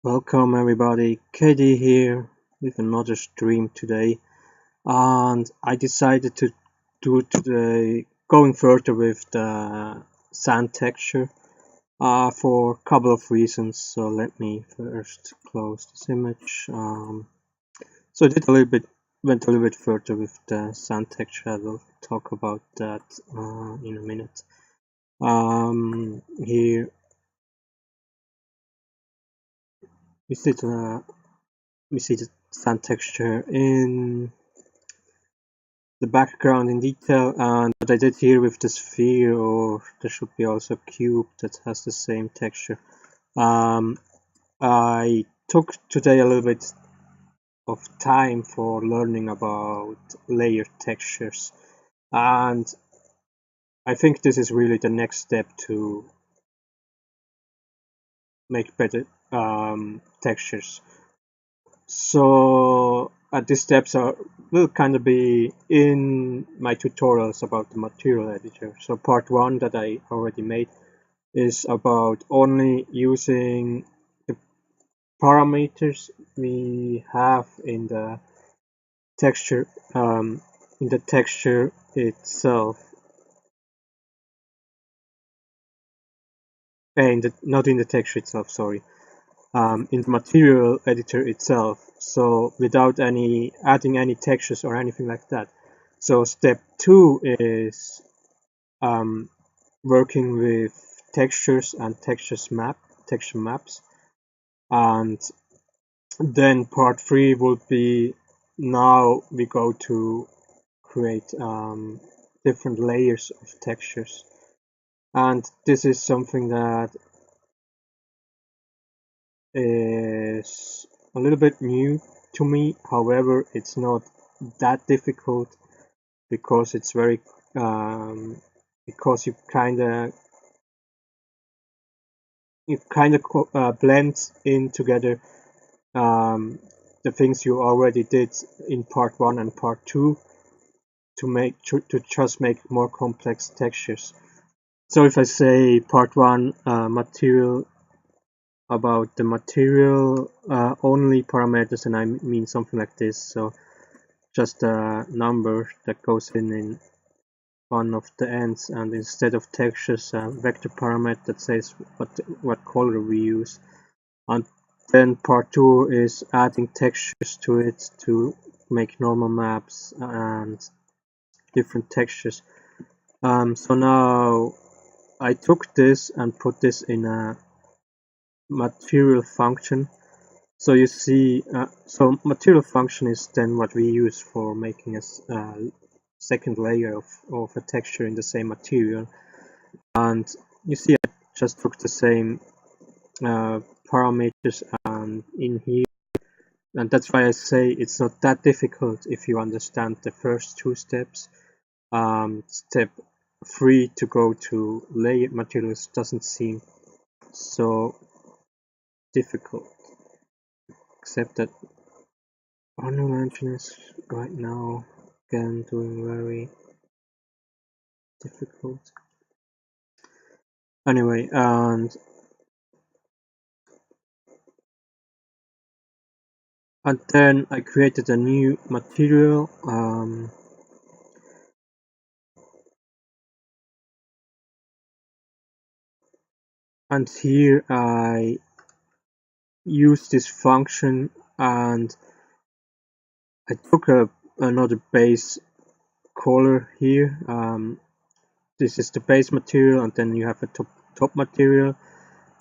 Welcome everybody, KD here with another stream today, and I decided to do today going further with the sand texture for a couple of reasons. So let me first close this image. So I did went a little bit further with the sand texture. I will talk about that in a minute. Here we see the sand texture in the background in detail, and what I did here with the sphere, or there should be also a cube that has the same texture. I took today a little bit of time for learning about layer textures, and I think this is really the next step to make better textures. So these steps will kind of be in my tutorials about the material editor. So part one that I already made is about only using the parameters we have in the texture itself, not in the texture itself, sorry, in the material editor itself. So without adding any textures or anything like that. So step two is working with textures and texture maps, and then part three would be, now we go to create different layers of textures, and this is something that is a little bit new to me. However, it's not that difficult because it's very because you kind of blend in together the things you already did in part one and part two to just make more complex textures. So if I say part one material, about the material only parameters, and I mean something like this. So just a number that goes in one of the ends, and instead of textures, a vector parameter that says what color we use. And then part two is adding textures to it to make normal maps and different textures. So now I took this and put this in a material function. So you see, so material function is then what we use for making a second layer of a texture in the same material. And you see, I just took the same parameters and in here, and that's why I say it's not that difficult if you understand the first two steps. Step three to go to layer materials doesn't seem so difficult, except that Unreal Engine is right now again doing very difficult. Anyway, and then I created a new material. And here I use this function, and I took another base color here. This is the base material, and then you have a top material,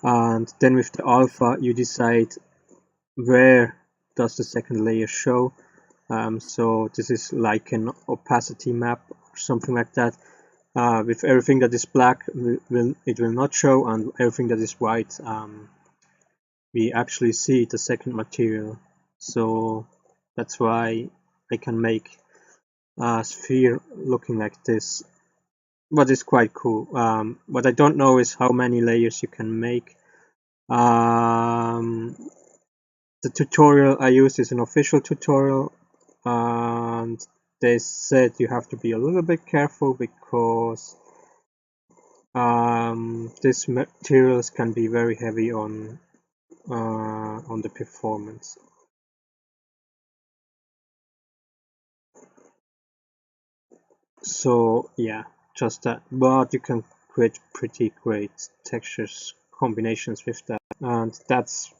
and then with the alpha you decide where does the second layer show. So this is like an opacity map or something like that. With everything that is black, it will not show, and everything that is white, we actually see the second material. So that's why I can make a sphere looking like this, what is quite cool. What I don't know is how many layers you can make. The tutorial I used is an official tutorial, and they said you have to be a little bit careful because these materials can be very heavy on on the performance. So yeah, just that. But you can create pretty great textures combinations with that, and that's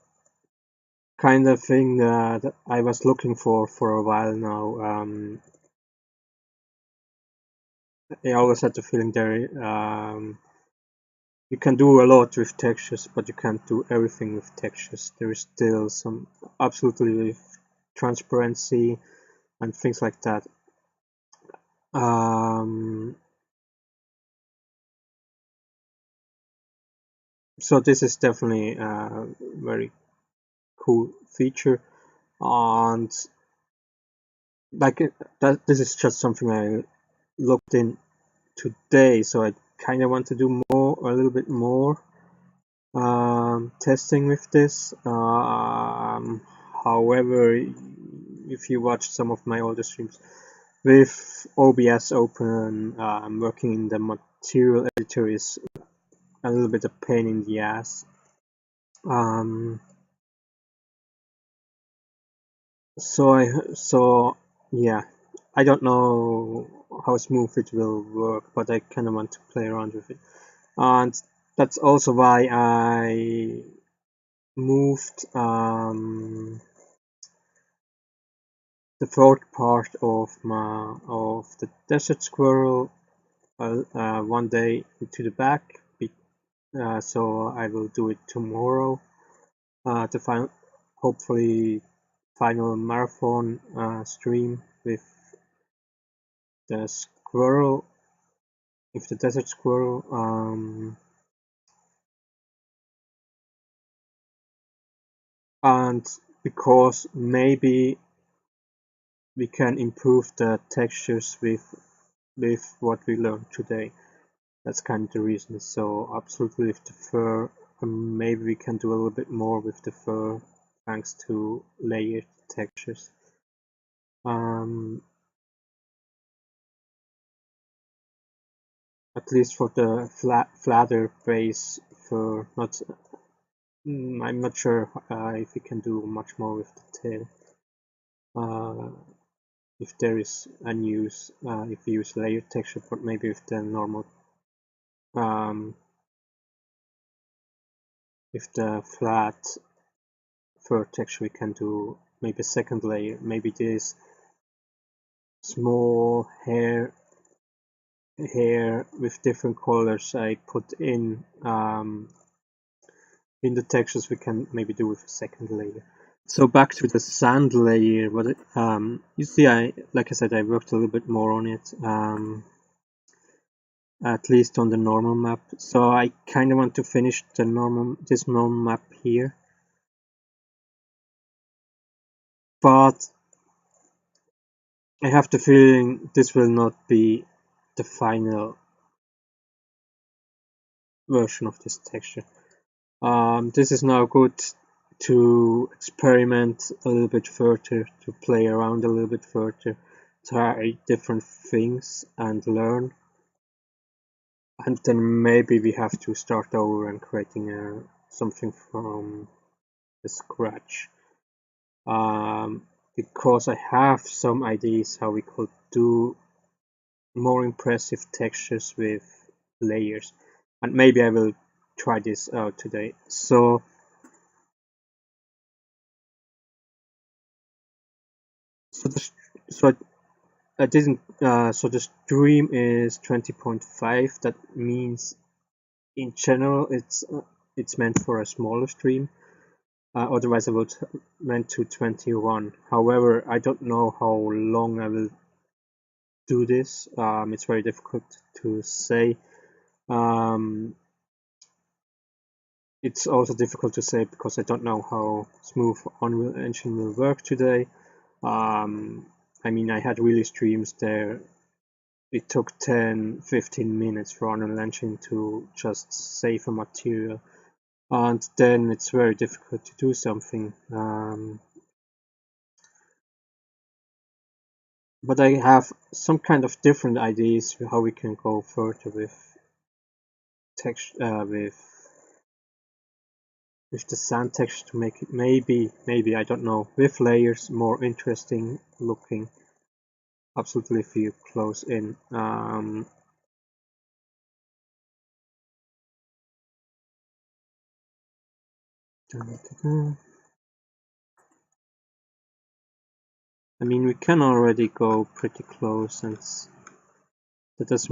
kind of thing that I was looking for a while now. I always had the feeling there you can do a lot with textures, but you can't do everything with textures. There is still some absolutely transparency and things like that. So this is definitely a very cool feature, and like this is just something I looked in today, so I kind of want to do a little bit more testing with this. However, if you watch some of my older streams with OBS open, working in the material editor is a little bit of pain in the ass. So yeah, I don't know how smooth it will work, but I kind of want to play around with it, and that's also why I moved the third part of the desert squirrel one day to the back, so I will do it tomorrow. The final, hopefully, final marathon stream with the squirrel, with the desert squirrel. And because maybe we can improve the textures with what we learned today. That's kind of the reason. So absolutely with the fur, maybe we can do a little bit more with the fur thanks to layered textures. At least for the flatter base fur. Not, I'm not sure if we can do much more with the tail. If there is a use, if we use layered texture, but maybe with the normal, with the flat fur texture, we can do maybe a second layer. Maybe this small hair with different colors I put in the textures, we can maybe do with a second layer. So back to the sand layer. What you see, like I said, I worked a little bit more on it. At least on the normal map. So I kind of want to finish this normal map here. But I have the feeling this will not be the final version of this texture. This is now good to experiment a little bit further, to play around a little bit further, try different things and learn. And then maybe we have to start over and creating something from the scratch. Because I have some ideas how we could do more impressive textures with layers, and maybe I will try this out today. So I didn't. So the stream is 20.5. That means in general it's meant for a smaller stream. Otherwise I would meant to 21. However, I don't know how long I will do this. It's very difficult to say. It's also difficult to say because I don't know how smooth Unreal Engine will work today. I mean, I had really streams there. It took 10-15 minutes for Unreal Engine to just save a material, and then it's very difficult to do something. But I have some kind of different ideas for how we can go further with text, with with the sand texture to make it maybe, I don't know, with layers more interesting looking. Absolutely, if you close in. I mean, we can already go pretty close, and that is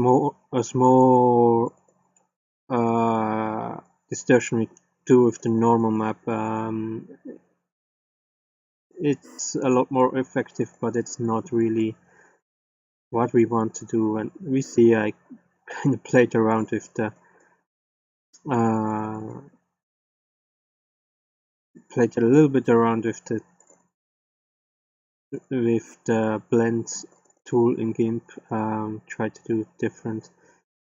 a small distortion we do with the normal map. It's a lot more effective, but it's not really what we want to do. And we see I kind of played around with the played a little bit around with the blend tool in GIMP. Try to do different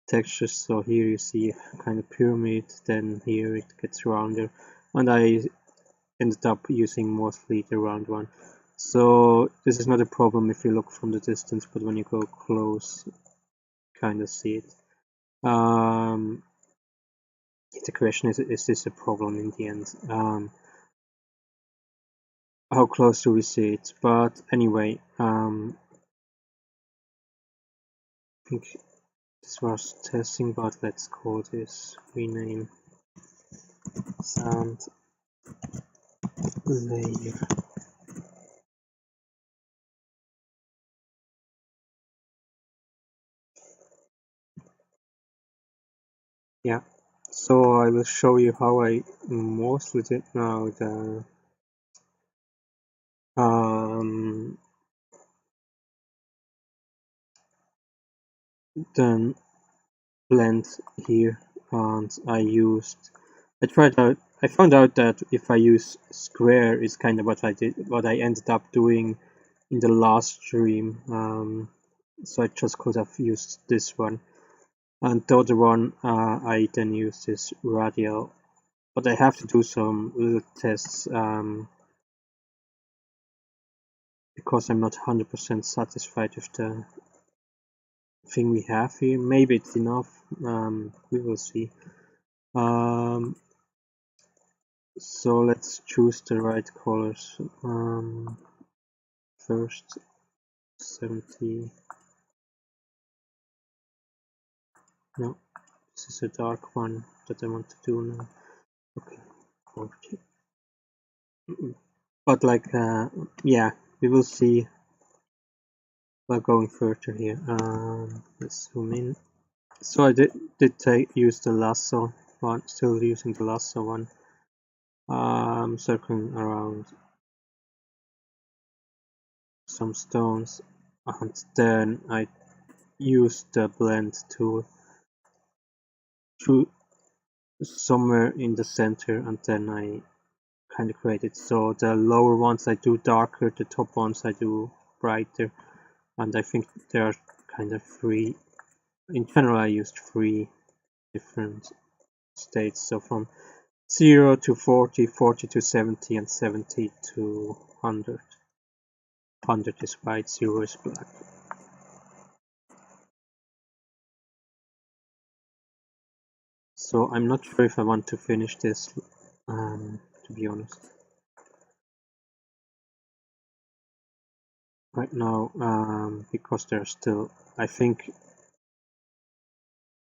textures. So here you see kind of pyramid, then here it gets rounder, and I ended up using mostly the round one. So this is not a problem if you look from the distance, but when you go close, you kind of see it. The question is this a problem in the end? How close do we see it? But anyway, I think this was testing, but let's call this rename sound layer. Yeah, so I will show you how I mostly did now the blend here, and I found out that if I use square is kind of what I ended up doing in the last stream. So I just could have used this one, and the other one I then use this radial, but I have to do some little tests because I'm not 100% satisfied with the thing we have here. Maybe it's enough, we will see. So let's choose the right colors. First 70. No, this is a dark one that I want to do now. Okay, 40. But like, yeah, we will see while going further here. Let's zoom in. So I did use the lasso one, still using the lasso one. Circling around some stones, and then I used the blend tool to somewhere in the center, and then I kind of create it. So the lower ones I do darker, the top ones I do brighter, and I think there are kind of three. In general, I used three different states. So from 0 to 40, 40 to 70, and 70 to 100. 100 is white, 0 is black. So I'm not sure if I want to finish this, to be honest. Right now, because there's still, I think,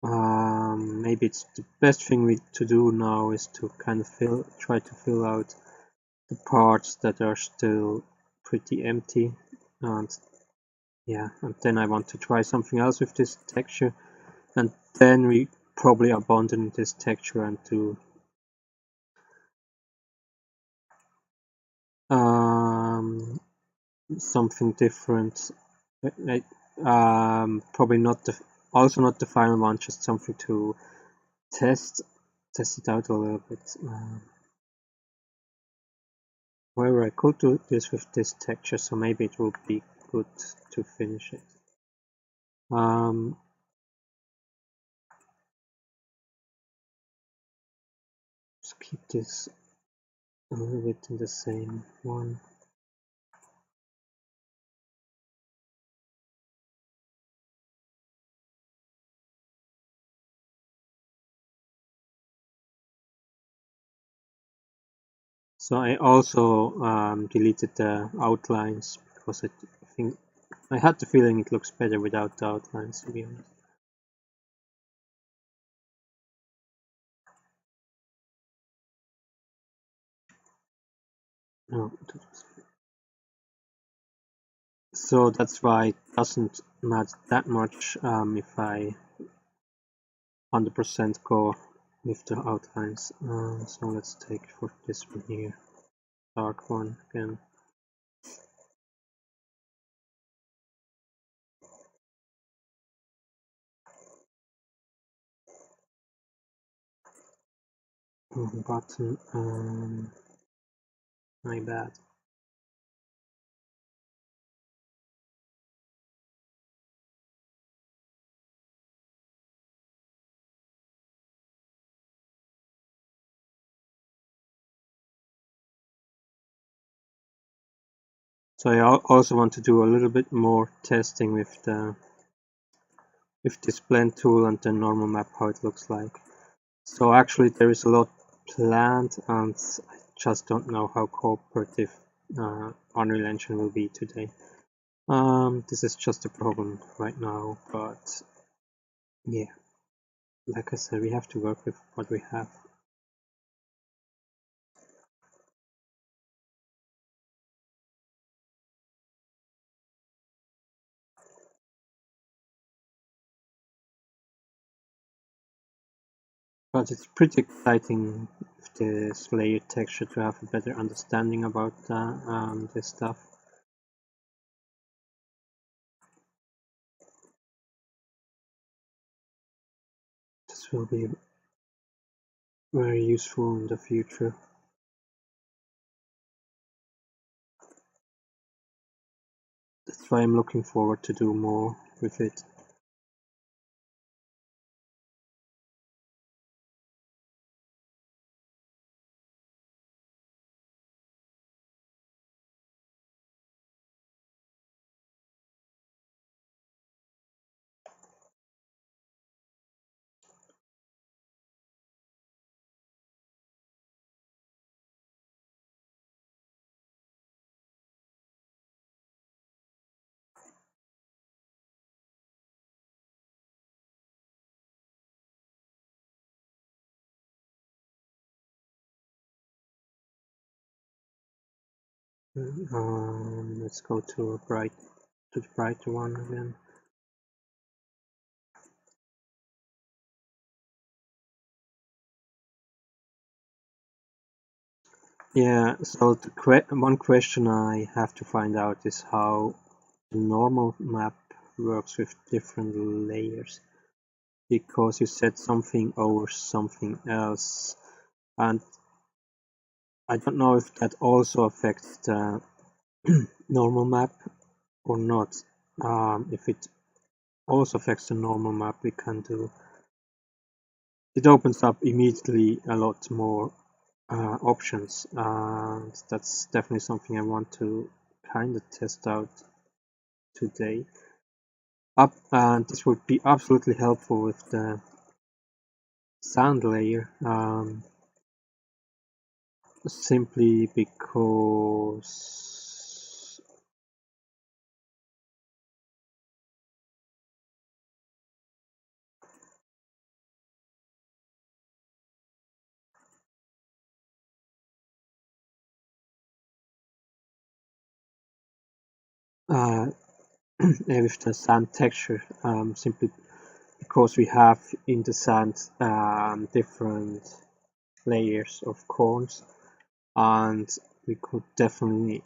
maybe it's the best thing to do now is to kind of try to fill out the parts that are still pretty empty, and yeah, and then I want to try something else with this texture, and then we probably abandon this texture and do something different. Probably not also not the final one, just something to test it out a little bit. However, I could do this with this texture, so maybe it will be good to finish it. Let's keep this a little bit in the same one. So I also deleted the outlines because I think I had the feeling it looks better without the outlines, to be honest. No. So that's why it doesn't matter that much if I 100% go with the outlines. So let's take for this one here, dark one again. Button, my bad. So I also want to do a little bit more testing with this blend tool and the normal map, how it looks like. So actually there is a lot planned, and I just don't know how cooperative Unreal Engine will be today. This is just a problem right now, but yeah, like I said, we have to work with what we have. But it's pretty exciting with this layer texture to have a better understanding about this stuff. This will be very useful in the future. That's why I'm looking forward to do more with it. Let's go to the brighter one again. Yeah, so one question I have to find out is how the normal map works with different layers, because you set something over something else, and I don't know if that also affects the normal map or not. If it also affects the normal map, we can do it opens up immediately a lot more options, and that's definitely something I want to kind of test out today. And this would be absolutely helpful with the sound layer, simply because with the sand texture, simply because we have in the sand different layers of corns, and we could definitely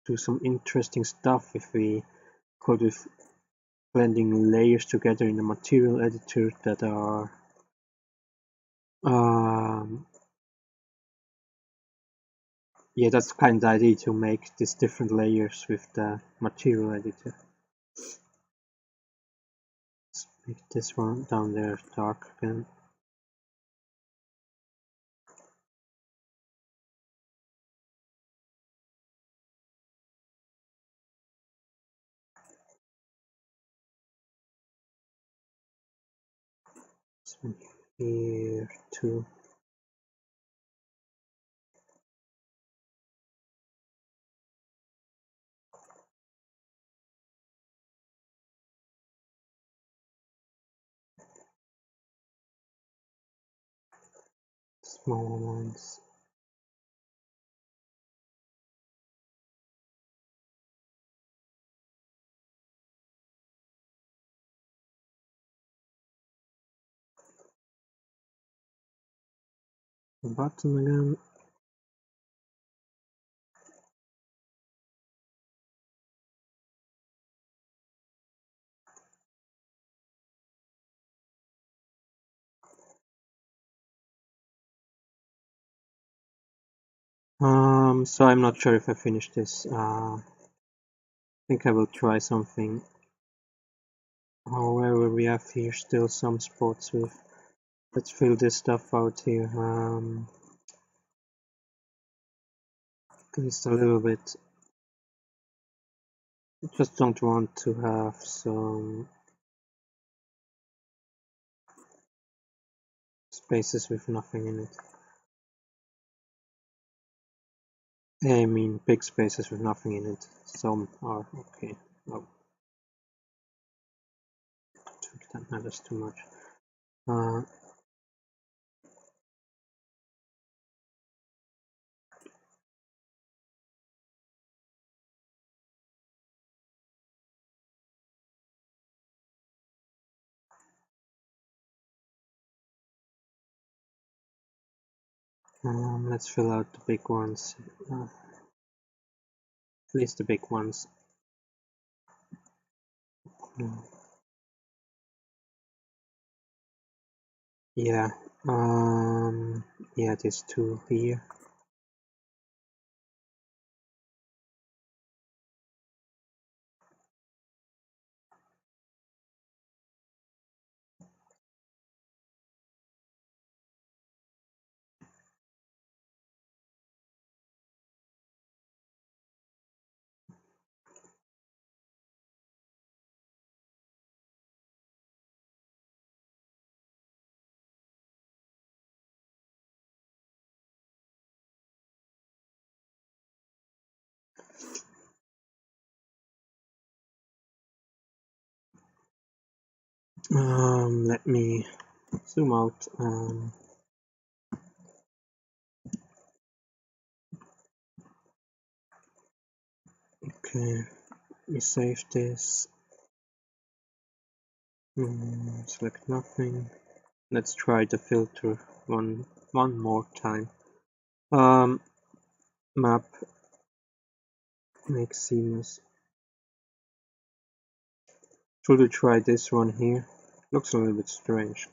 do some interesting stuff if we could, with blending layers together in a material editor that are yeah, that's kind of the idea, to make these different layers with the material editor. Let's make this one down there dark again. This one here too. Smaller ones. Button again. So I'm not sure if I finished this. I think I will try something. However, we have here still some spots with. Let's fill this stuff out here. Just a little bit. I just don't want to have some spaces with nothing in it. I mean big spaces with nothing in it. Some are okay. No, I think that matters too much. Let's fill out the big ones. At least the big ones. Yeah. Yeah, these two here. Let me zoom out. Okay, we save this. Select nothing. Let's try the filter one more time. Map make seamless. Should we try this one here? Looks a little bit strange.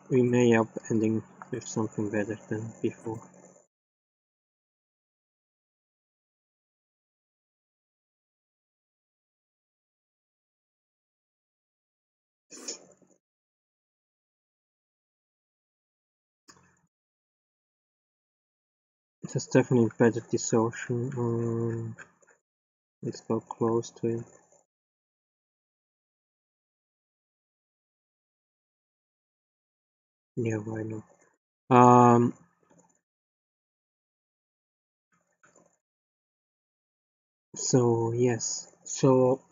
We may up ending with something better than before. It has definitely better distortion. Let's go close to it. Yeah, why not? So yes, so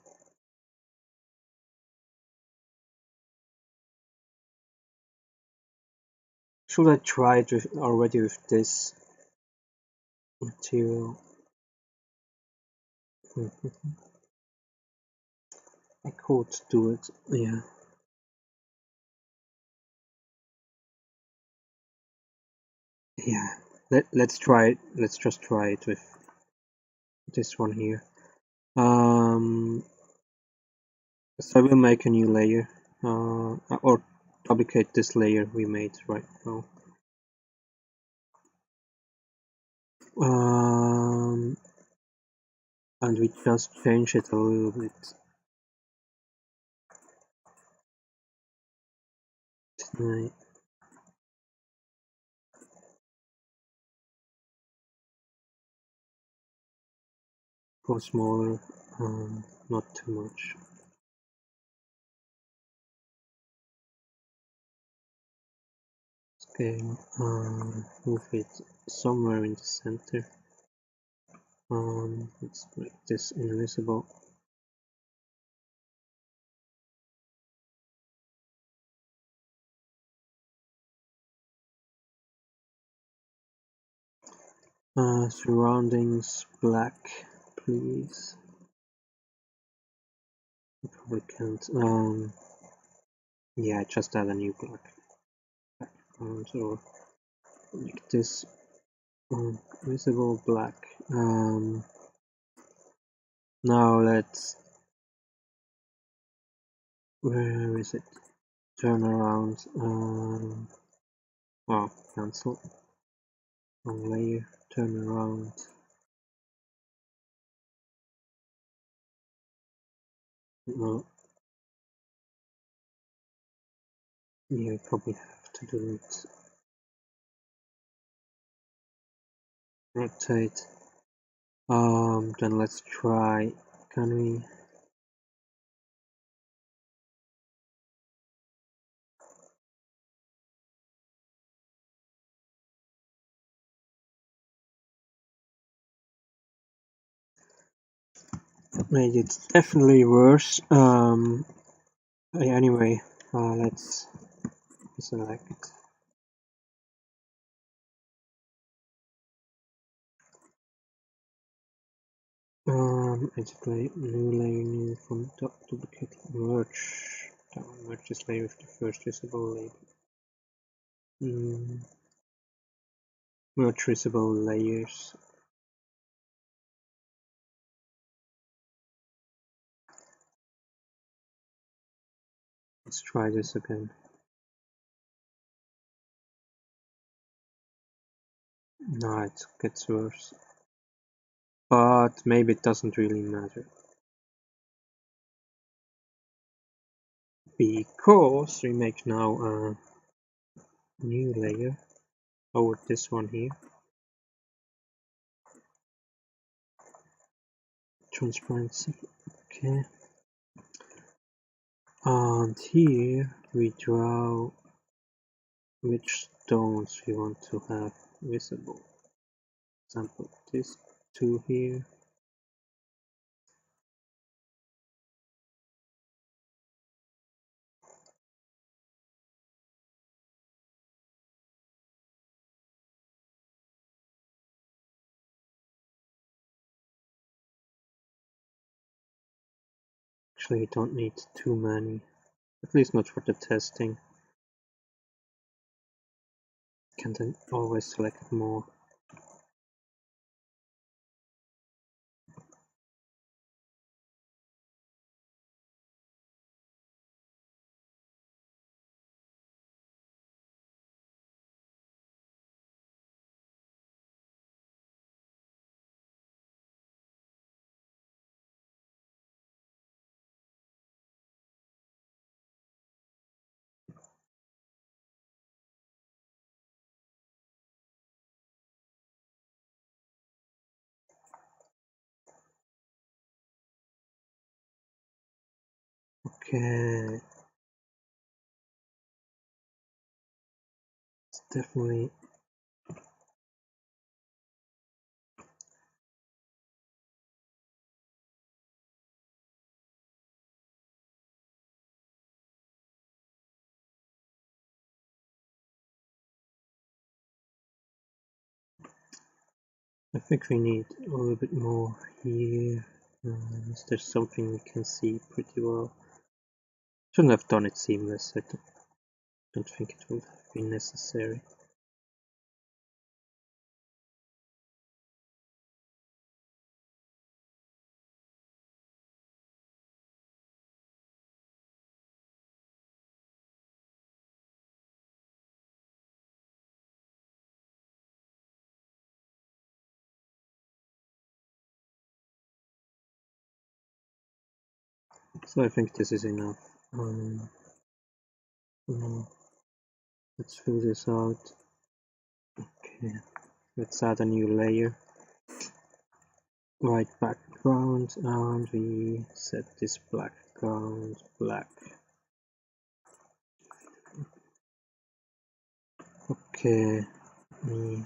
should I try it already with this material? I could do it, yeah. Yeah, let's try it. Let's just try it with this one here. So I will make a new layer, or duplicate this layer we made right now. And we just change it a little bit. Go smaller, not too much. Scale, move it somewhere in the center. Let's make this invisible. Surroundings black, please. I probably can't. Yeah, just add a new black background, or make this visible black. Now let's. Where is it? Turn around. Oh, cancel. Wrong layer. Turn around. No. Yeah, we probably have to do it. Rotate. Then let's try. Can we? Made it definitely worse. Anyway, let's select. Edit new layer, new from top, duplicate, merge. Merge this layer with the first visible label. Merge visible layers. Let's try this again. No, it gets worse. But maybe it doesn't really matter. Because we make now a new layer over this one here. Transparency, okay. And here we draw which stones we want to have visible. For example, these two here. Actually, we don't need too many, at least not for the testing. Can then always select more. Okay, it's definitely I think we need a little bit more here. Is there something we can see pretty well? Shouldn't have done it seamless. I don't think it would have been necessary. So I think this is enough. Let's fill this out. Okay, let's add a new layer. Right back background, and we set this background black. Okay, me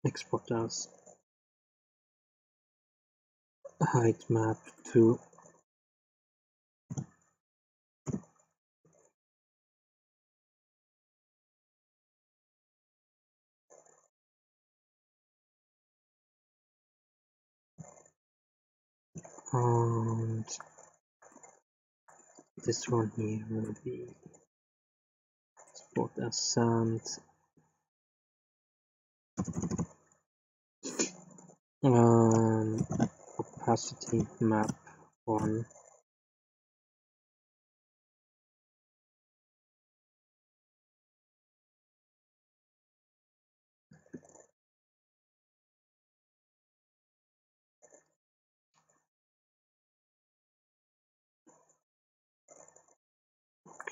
export as height map to and this one here will be export as sand and opacity map 1.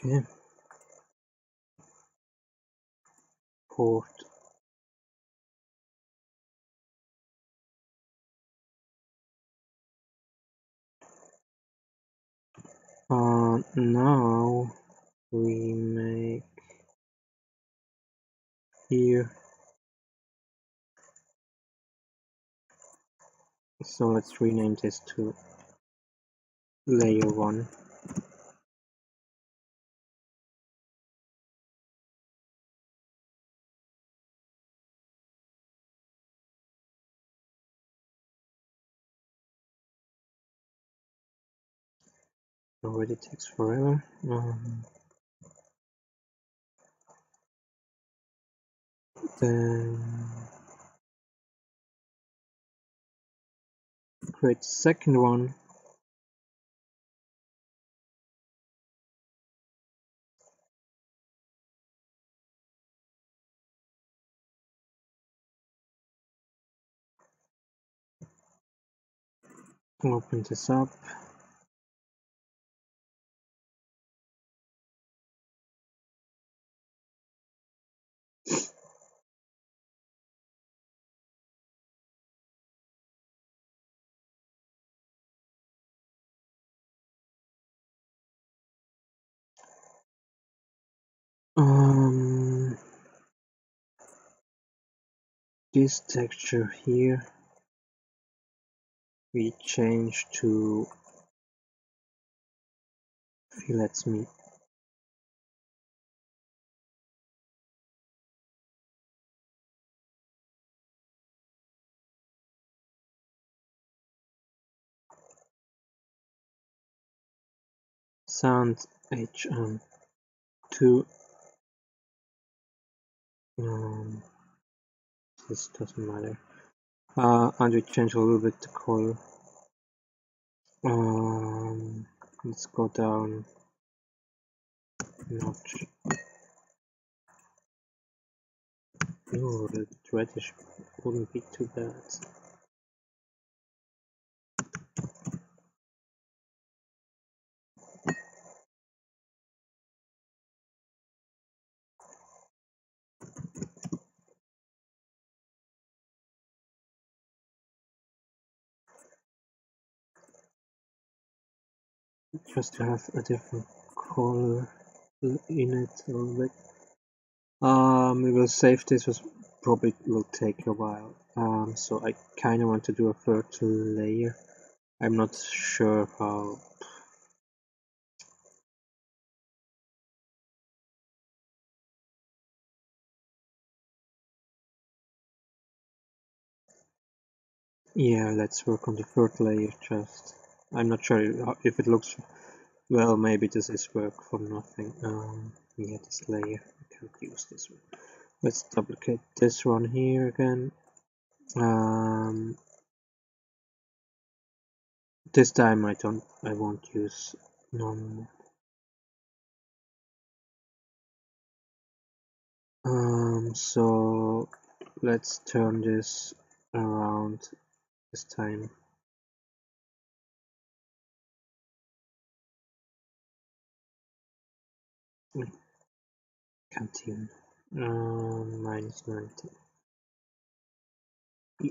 Okay, port now we make here, so let's rename this to layer 1. Already takes forever. Then create the second one. Open this up. This texture here we change to fillets meat. Sand HM2. This doesn't matter. And we change a little bit the color. Let's go down notch. No, the reddish wouldn't be too bad. Just to have a different color in it a little bit. We will save this, was probably will take a while. So I kind of want to do a third layer. I'm not sure how. Yeah, let's work on the third layer just. I'm not sure if it looks well. Maybe this is work for nothing. Yeah, this layer. I can't use this one. Let's duplicate this one here again. This time I won't use normal. So let's turn this around this time. Can't even. -90.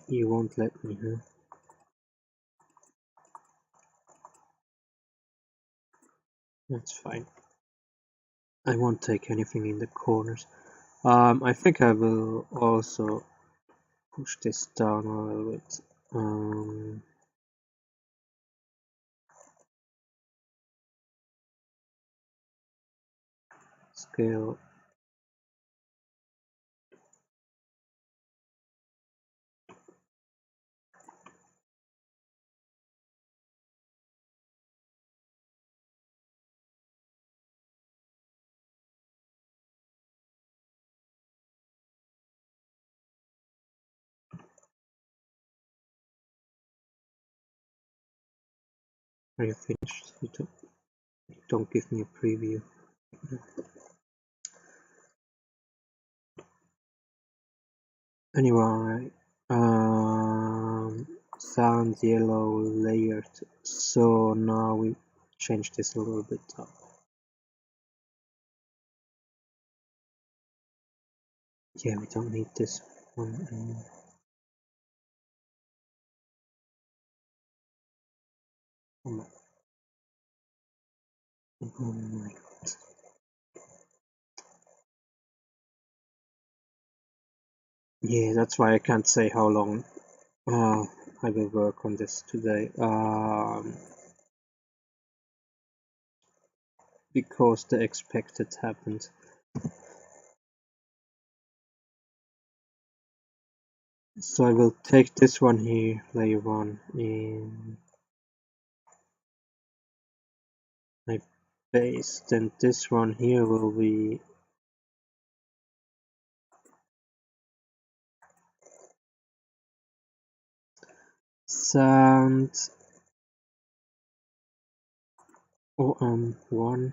You won't let me, huh? That's fine. I won't take anything in the corners. I think I will also push this down a little bit. Scale. Are you finished? You don't give me a preview. Anyway, sound yellow layered. So now we change this a little bit up. Yeah, we don't need this one anymore. Oh my god. Yeah, that's why I can't say how long I will work on this today. Because the expected happened. So I will take this one here, layer 1, in my base. Then this one here will be sound OM1,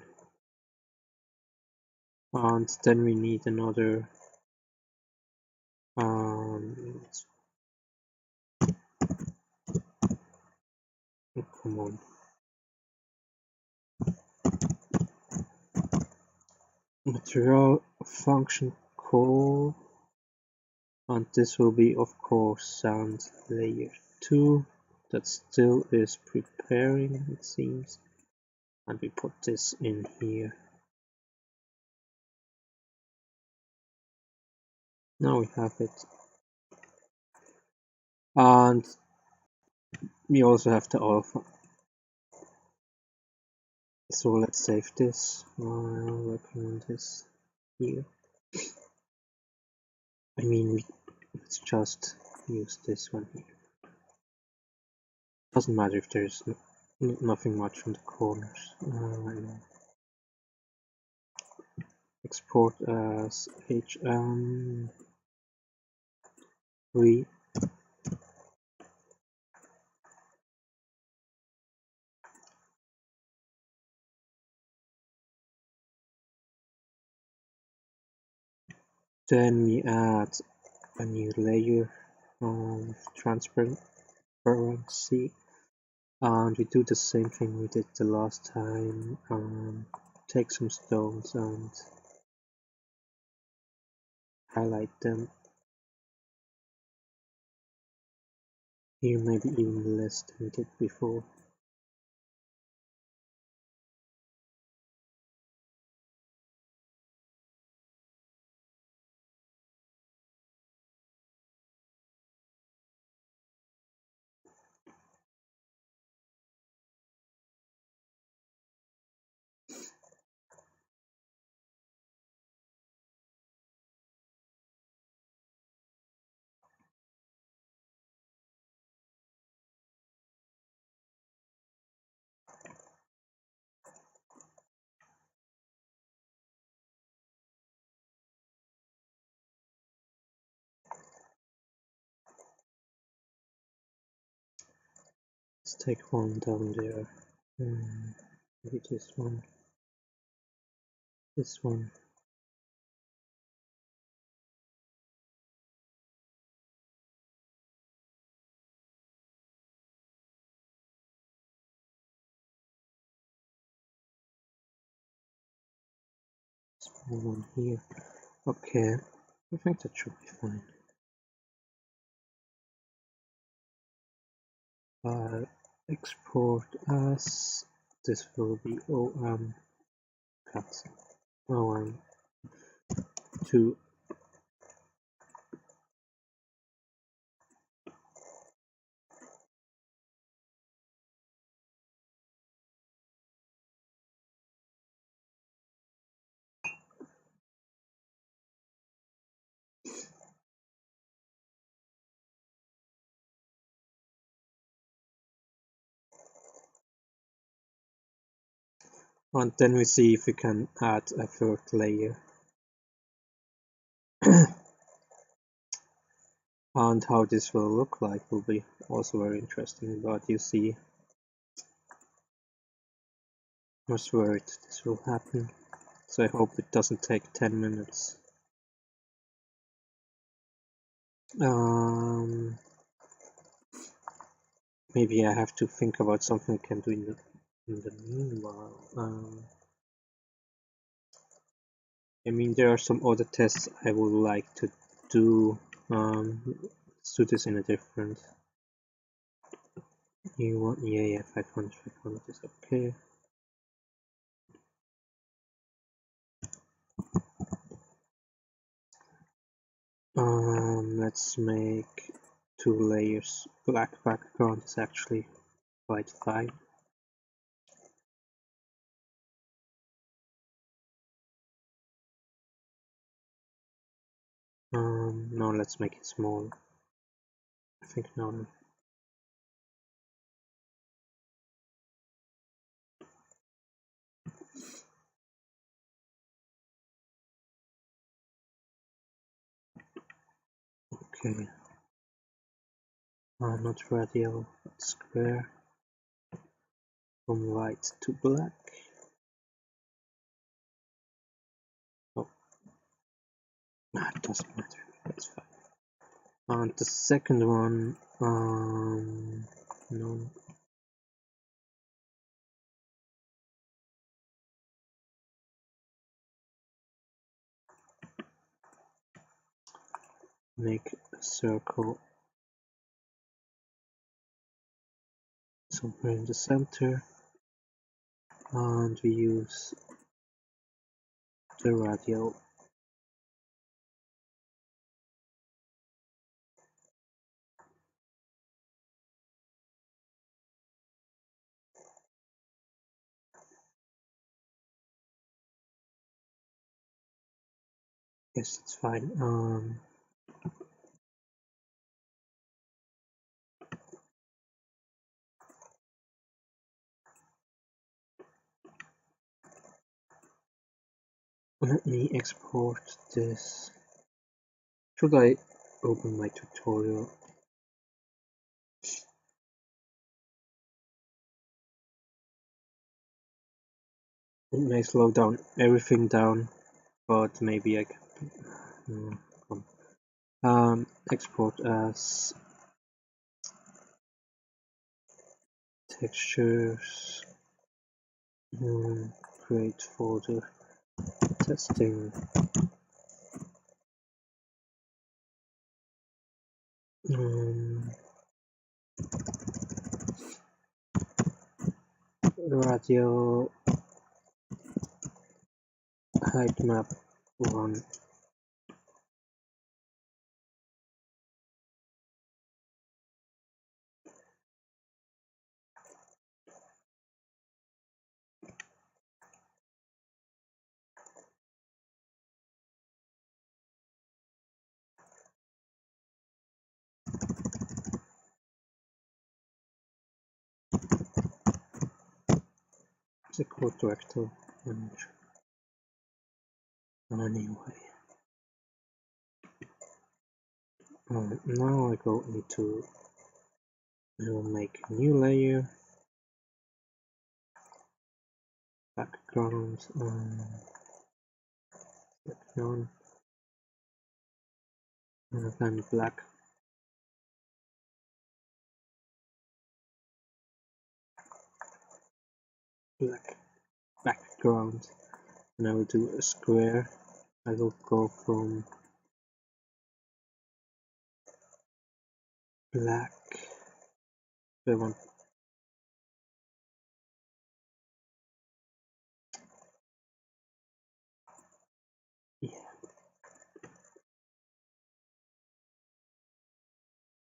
and then we need another oh, come on, material function call, and this will be of course sound layer 2 that still is preparing, it seems, and we put this in here. Now we have it, and we also have the alpha. So let's save this while working on this here. I mean, let's just use this one here. Doesn't matter if there's nothing much on the corners right now. Export as HM3. Then we add a new layer of transparency, and we do the same thing we did the last time. Take some stones and highlight them. Here maybe even less than we did before. Let's take one down there. Maybe this one. This one. Small one here. Okay, I think that should be fine. export as this will be cut OM2. And then we see if we can add a third layer. And how this will look like will be also very interesting, but you see, I was worried this will happen, so I hope it doesn't take 10 minutes. Maybe I have to think about something I can do in the meanwhile. I mean, there are some other tests I would like to do. Let's do this in a different. Yeah, 500 is okay. Let's make 2 layers. Black background is actually quite fine. No, let's make it small. I think no. Okay. Not radial, but square. From white to black. Oh, it doesn't matter. That's fine. And the second one, no. Make a circle somewhere in the center, and we use the radial. Yes, it's fine. Let me export this. Should I open my tutorial? It may slow down everything down, but maybe I can. Export as textures. Create folder. Testing. Radial height map 1. The code director manager. Anyway, now I go into. I will make a new layer. Background. Background. And then black. Black background. And I will do a square. I will go from black I want. Yeah.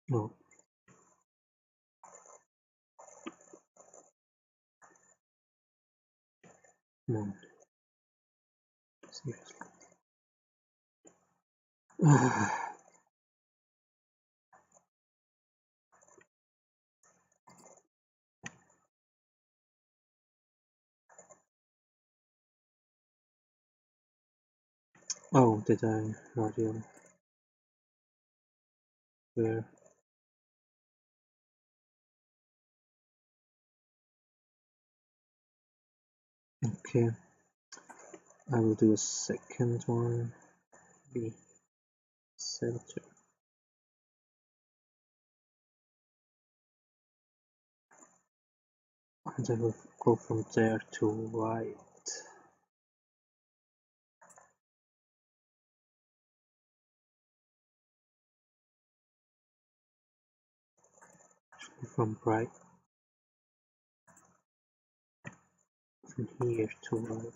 No. No. Seriously. Oh, did I radio? Where? Okay. I will do a second one. Be center. And I will go from there to right. From right. From here to right.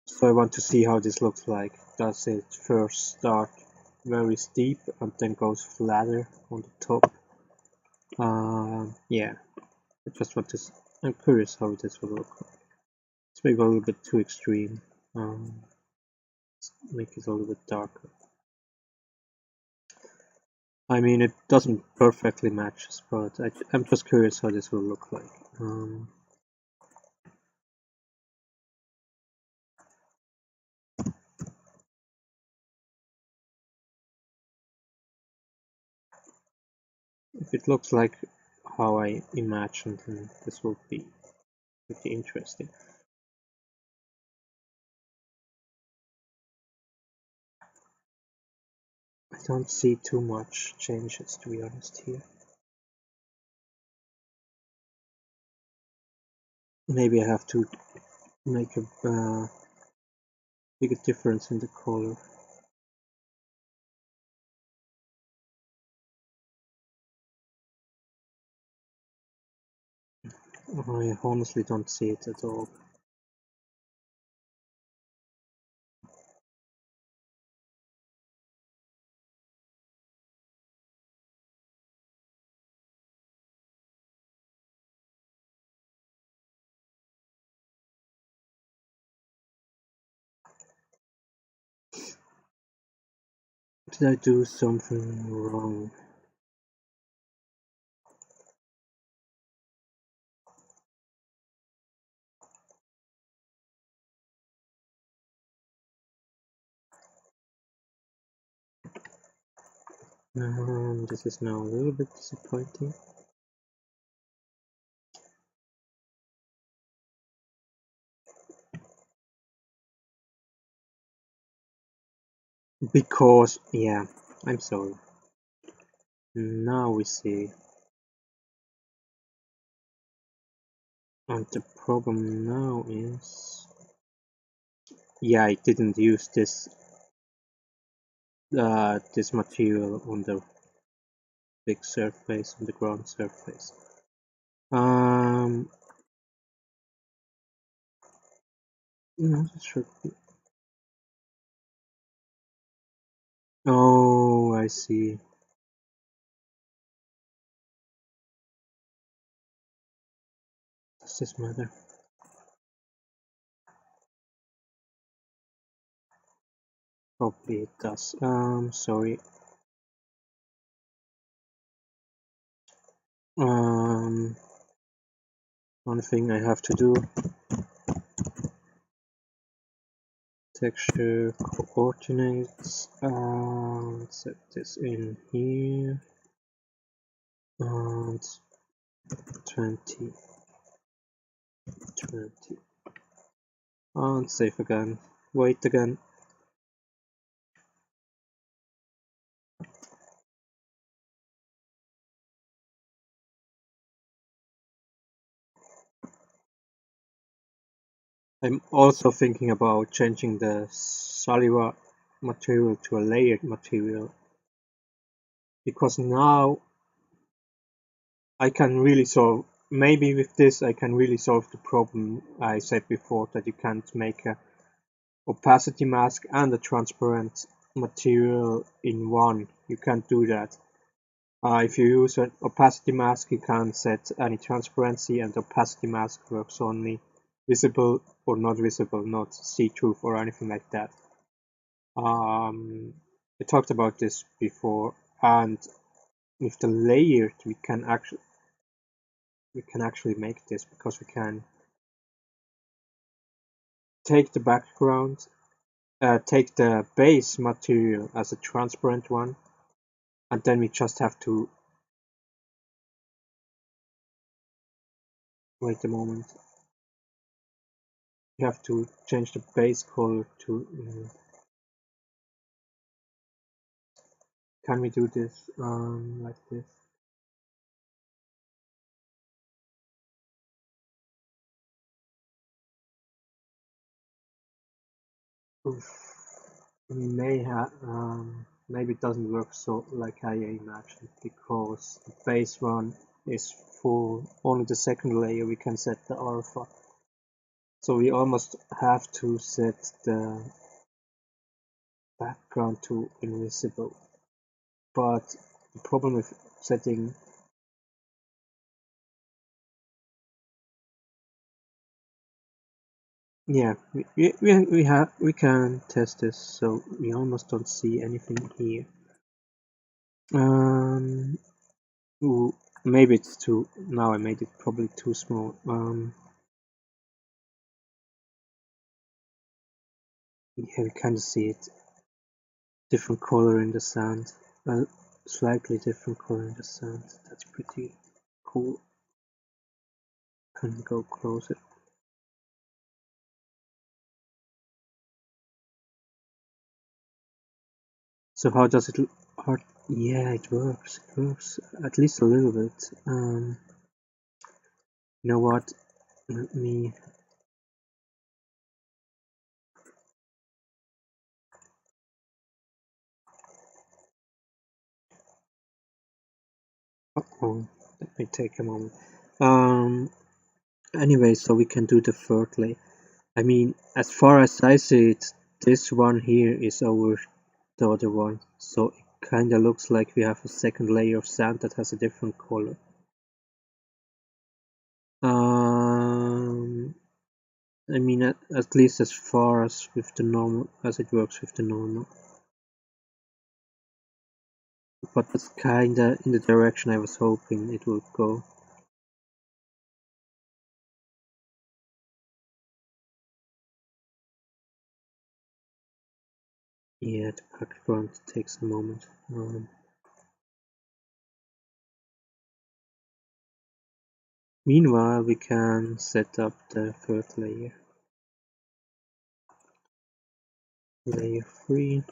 So I want to see how this looks like. Does it first start very steep and then goes flatter on the top? Yeah, I just want to. I'm curious how this will look like. It's maybe a little bit too extreme. Let's make it a little bit darker. I mean, it doesn't perfectly match, but I'm just curious how this will look like. If it looks like how I imagined, then this will be pretty interesting. I don't see too much changes, to be honest, here. Maybe I have to make a bigger difference in the color. I honestly don't see it at all. Did I do something wrong? This is now a little bit disappointing. Because, yeah, I'm sorry. Now we see. And the problem now is, yeah, I didn't use this this material on the big surface, on the ground surface. No, this should be. Oh, I see. Does this matter? Probably it does. Sorry. One thing I have to do. Texture coordinates. Set this in here. And 20. And save again. Wait again. I'm also thinking about changing the cellular material to a layered material, because now I can really solve, maybe with this I can really solve the problem I said before, that you can't make a opacity mask and a transparent material in one. You can't do that. If you use an opacity mask, you can't set any transparency, and the opacity mask works only visible or not visible, not see-through or anything like that. I talked about this before, and with the layered we can actually make this, because we can take the background, take the base material as a transparent one, and then we just have to wait a moment. We have to change the base color to can we do this like this? Oof. We may have maybe it doesn't work so like I imagined, because the base one is full. Only the second layer we can set the alpha, so we almost have to set the background to invisible. But the problem with setting yeah, we can test this, so we almost don't see anything here. Ooh, maybe it's too, now I made it probably too small. Yeah, we kind of see it. Different color in the sand. Well, slightly different color in the sand. That's pretty cool. Can go closer. So how does it look? Yeah, it works. It works at least a little bit. You know what? Let me. Oh, let me take a moment. Anyway, so we can do the third layer. I mean, as far as I see it, this one here is over the other one, so it kinda looks like we have a second layer of sand that has a different color. I mean, at least as far as with the normal, as it works with the normal. But that's kinda in the direction I was hoping it would go. Yeah, the background takes a moment. Meanwhile, we can set up the third layer. Layer 3.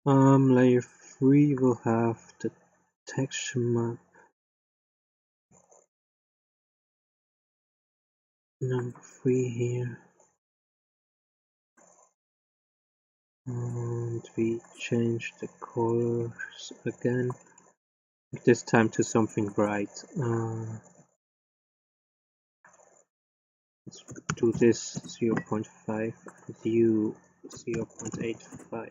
Layer 3 will have the texture map. Number 3 here. And we change the colors again. This time to something bright. Let's do this 0.5 and U 0.85.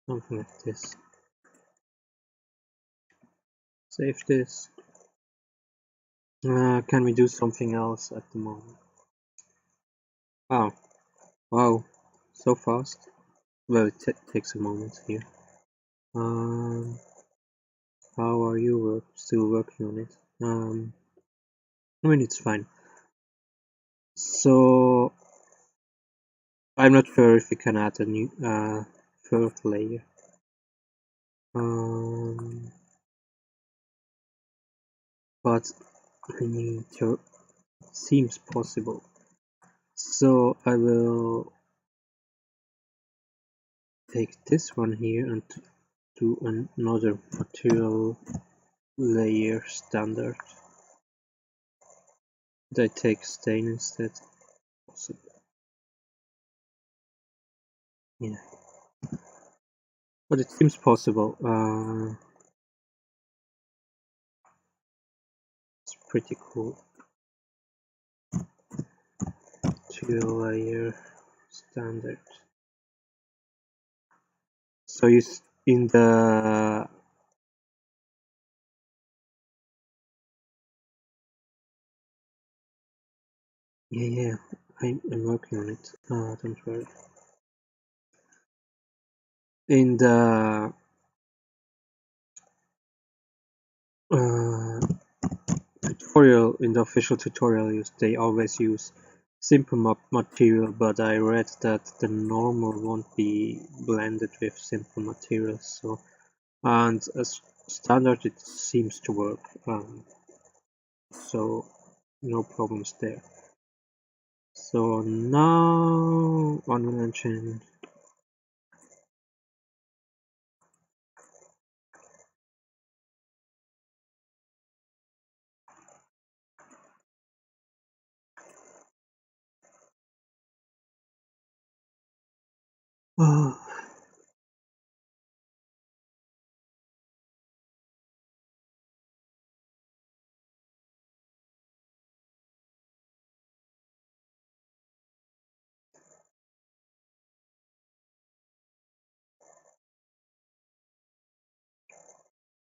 Something like this. Save this. Can we do something else at the moment? Oh, wow, so fast. Well, it takes a moment here. How are you still working on it? I mean, it's fine. So, I'm not sure if we can add a new third layer. But I mean, it seems possible. So I will take this one here and do another material layer standard. I take stain instead. Yeah, but it seems possible. It's pretty cool. Material layer standard. So you in the yeah, I'm working on it. Don't worry. In the tutorial, in the official tutorial, they always use simple material, but I read that the normal won't be blended with simple materials. So, and as standard, it seems to work. So no problems there. So now Unreal Engine.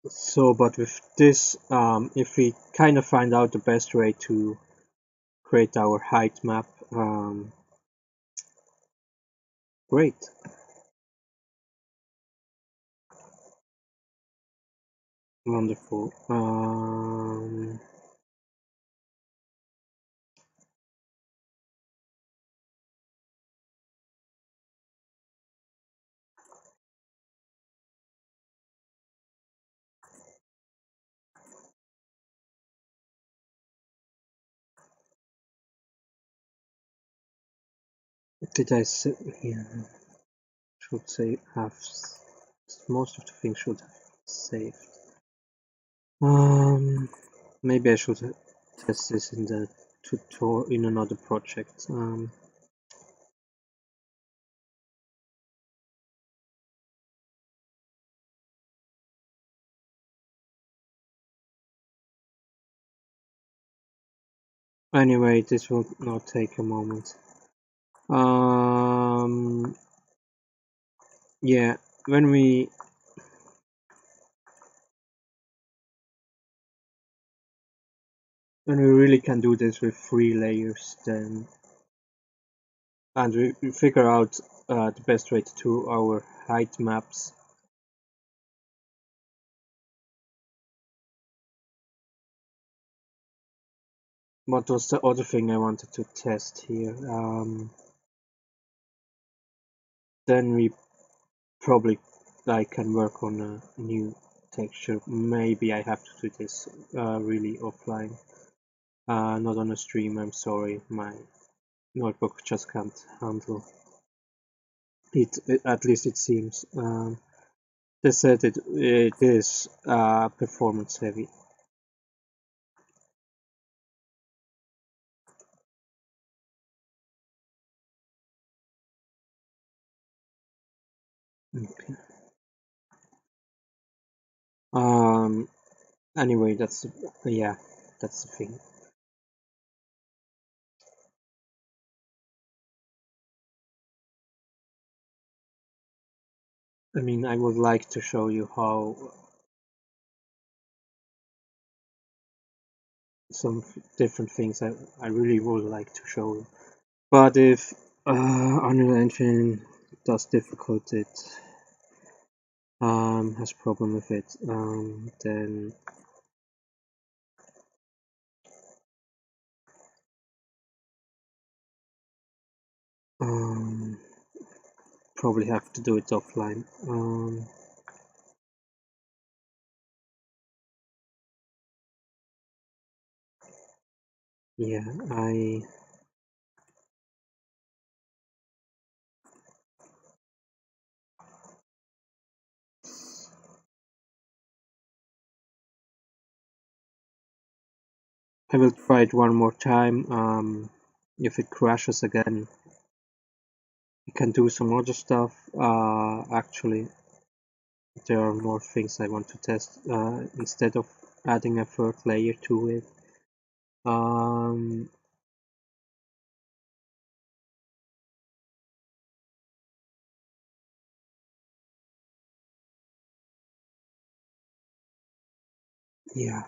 So, but with this, if we kind of find out the best way to create our height map, great. Wonderful. Did I say, yeah, should say have, most of the things should have saved. Maybe I should test this in the tutorial in another project. Anyway, this will not take a moment. Yeah, when we really can do this with 3 layers, then and we figure out the best way to do our height maps. What was the other thing I wanted to test here? Then we probably can work on a new texture. Maybe I have to do this really offline, not on a stream. I'm sorry, my notebook just can't handle it. At least it seems. They said it is performance heavy. Okay. Anyway, that's yeah, that's the thing. I mean, I would like to show you how some different things I really would like to show you. But if Unreal Engine does difficult, it has problem with it, then probably have to do it offline. Yeah, I will try it one more time. If it crashes again, we can do some other stuff. Actually, there are more things I want to test instead of adding a third layer to it. Yeah.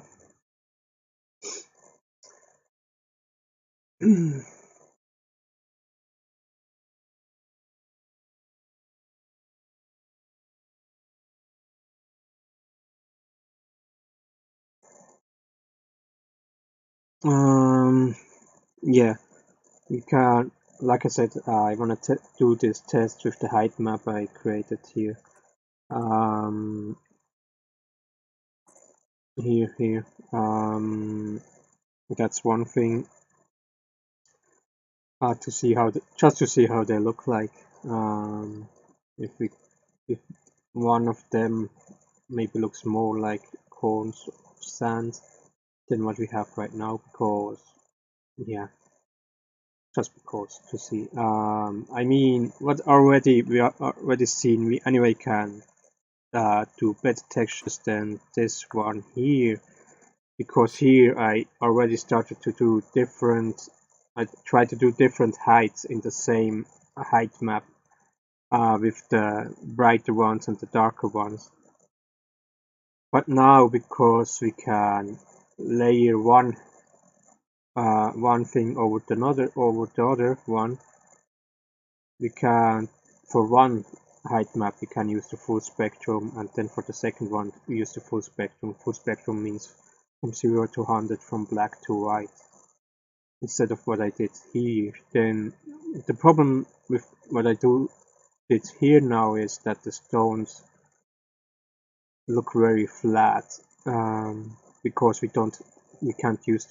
Yeah, you can, like I said, I want to do this test with the height map I created here. Here. That's one thing. To see how, just to see how they look like. If one of them maybe looks more like cones of sand than what we have right now, because yeah, just because to see. I mean, what already we are already seen. We anyway can do better textures than this one here, because here I already started to do different. I try to do different heights in the same height map with the brighter ones and the darker ones. But now, because we can layer one thing over the other one, we can, for one height map we can use the full spectrum, and then for the second one we use the full spectrum. Full spectrum means from 0 to 100, from black to white, instead of what I did here. Then the problem with what I did here now is that the stones look very flat, because we can't use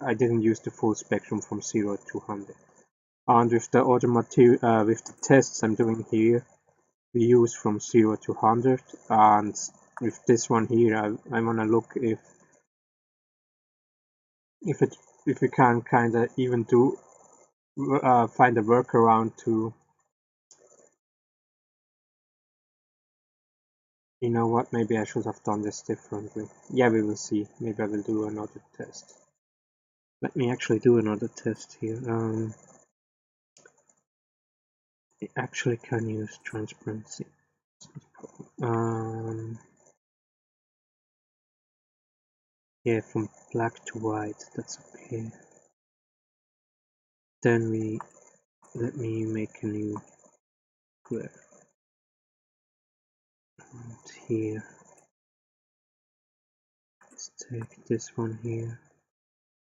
I didn't use the full spectrum from 0 to 100. And with the other material, with the tests I'm doing here, we use from 0 to 100, and with this one here, I want to look if we can kind of even do find a workaround to, you know what, maybe I should have done this differently. Yeah, we will see. Maybe I will do another test. Let me actually do another test here. I actually can use transparency. Yeah, from black to white, that's okay. Then let me make a new square. And here, let's take this one here.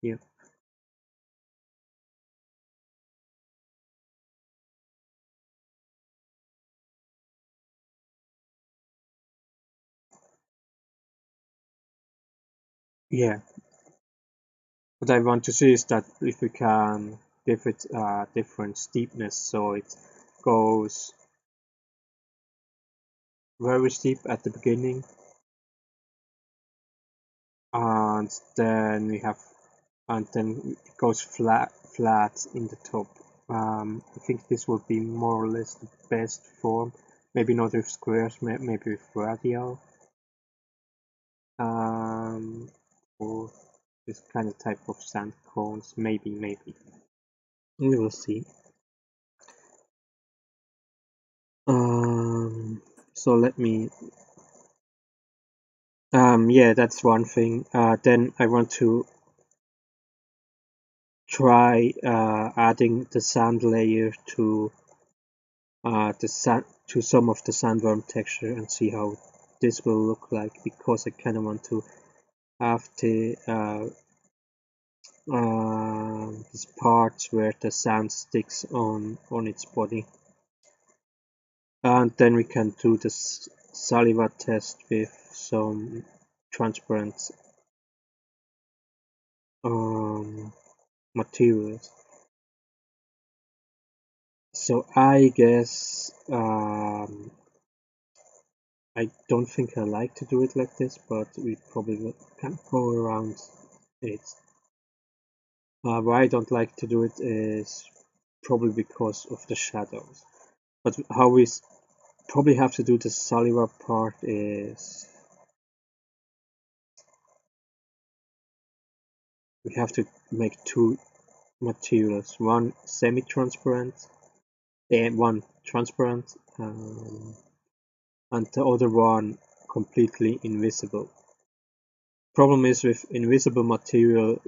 Yep. Yeah. What I want to see is that if we can give it different steepness, so it goes very steep at the beginning, and then it goes flat in the top. I think this would be more or less the best form. Maybe not with squares, maybe with radial, or this kind of type of sand cones. Maybe we will see. So let me. Yeah, that's one thing. Then I want to try adding the sand layer to some of the sandworm texture and see how this will look like, because I kind of want to have these parts where the sand sticks on its body, and then we can do this saliva test with some transparent materials. So I guess I don't think I like to do it like this, but we probably can go around it. Why I don't like to do it is probably because of the shadows. But how we probably have to do the cellular part is we have to make two materials, one semi-transparent and one transparent, and the other one completely invisible. Problem is with invisible material,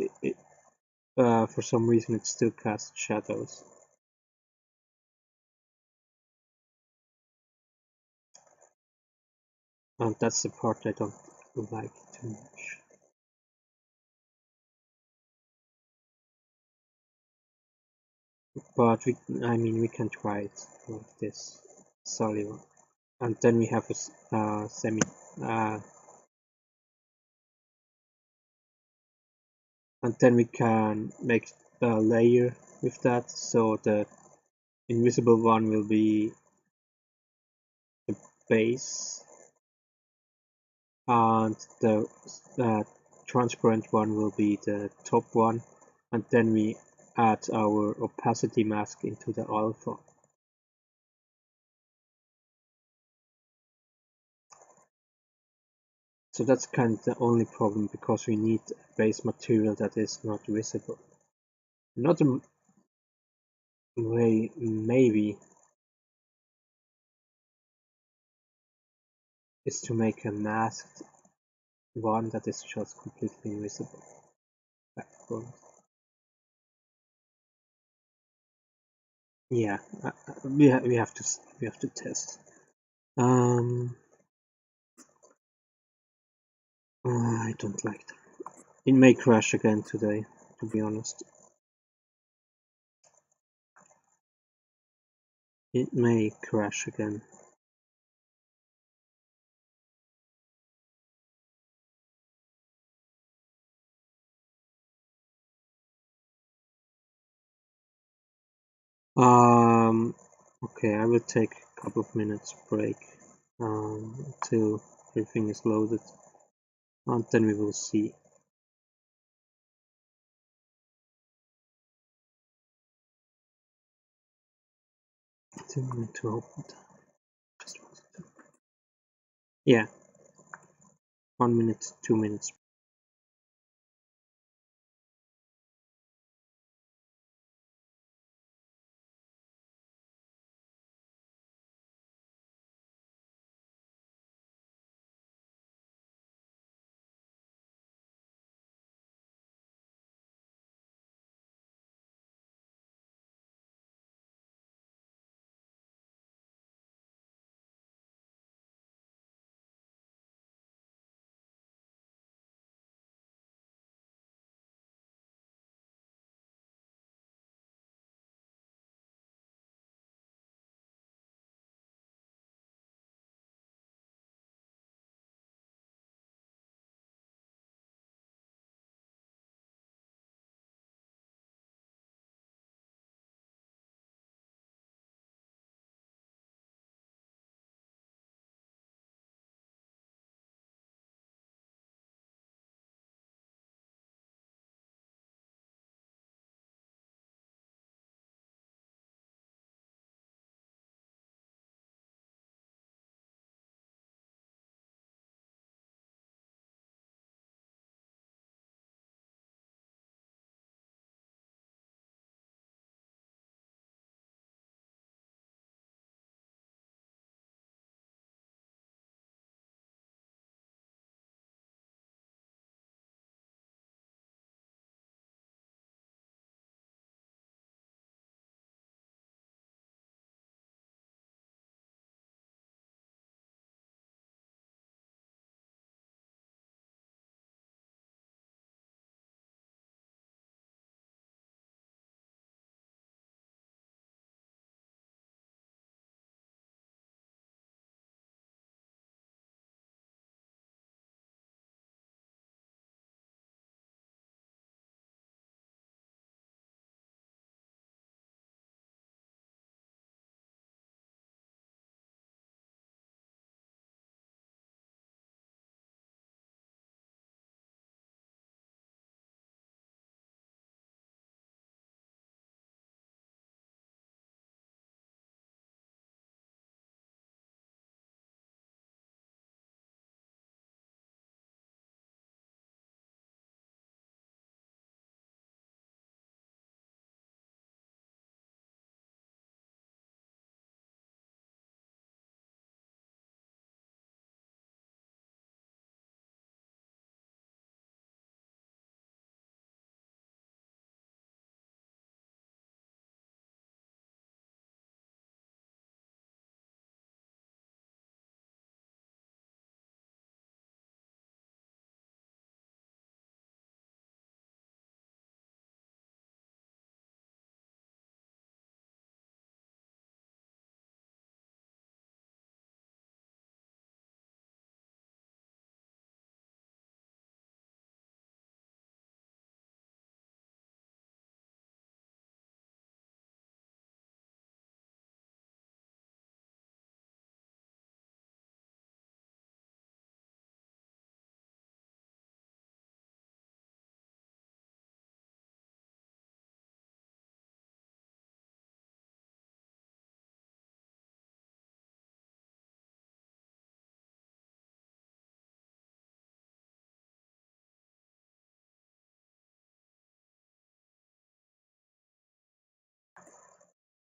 for some reason it still casts shadows. And that's the part I don't like too much. But we can try it like this solid, and then we have a semi, uh, and then we can make a layer with that. So the invisible one will be the base, and the transparent one will be the top one, and then we add our opacity mask into the alpha. So that's kind of the only problem, because we need a base material that is not visible. Another way maybe is to make a masked one that is just completely invisible. Background. Yeah, we have to test. I don't like that. It may crash again today, to be honest. It may crash again. Okay, I will take a couple of minutes break until everything is loaded, and then we will see. I think I'm going to open that. Just 1 second. Yeah, 1 minute, 2 minutes.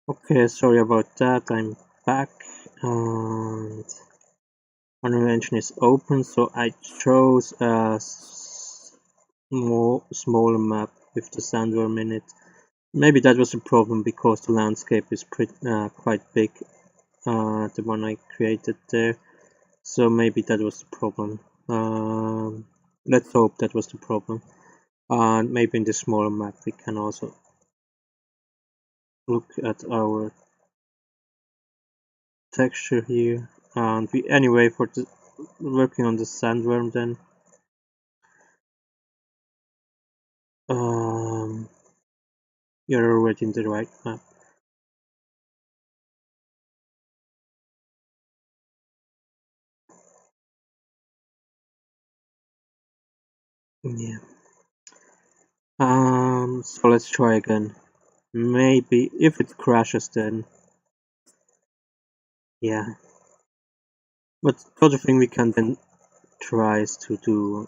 Okay, sorry about that. I'm back, and Unreal Engine is open, so I chose a smaller map with the sandworm in it. Maybe that was a problem because the landscape is quite big, the one I created there. So maybe that was the problem. Let's hope that was the problem. And maybe in the smaller map we can also look at our texture here. And we anyway for the working on the sandworm then. You're already in the right map. Yeah. So let's try again. Maybe if it crashes then yeah. But the other thing we can then try is to do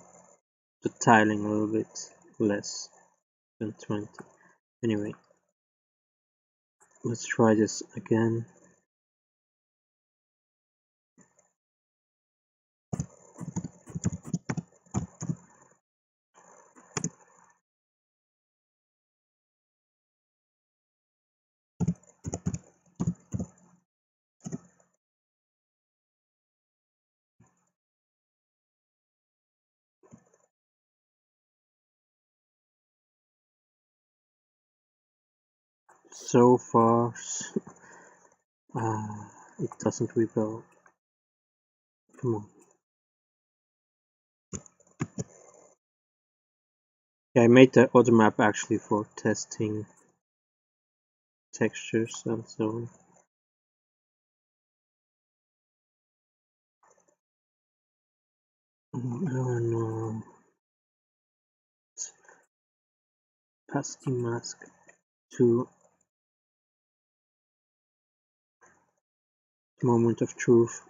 the tiling a little bit less than 20. Anyway, let's try this again. So far, it doesn't rebuild. Come on. Yeah, I made the other map actually for testing textures and so on. Oh no. Pasty mask to moment of truth.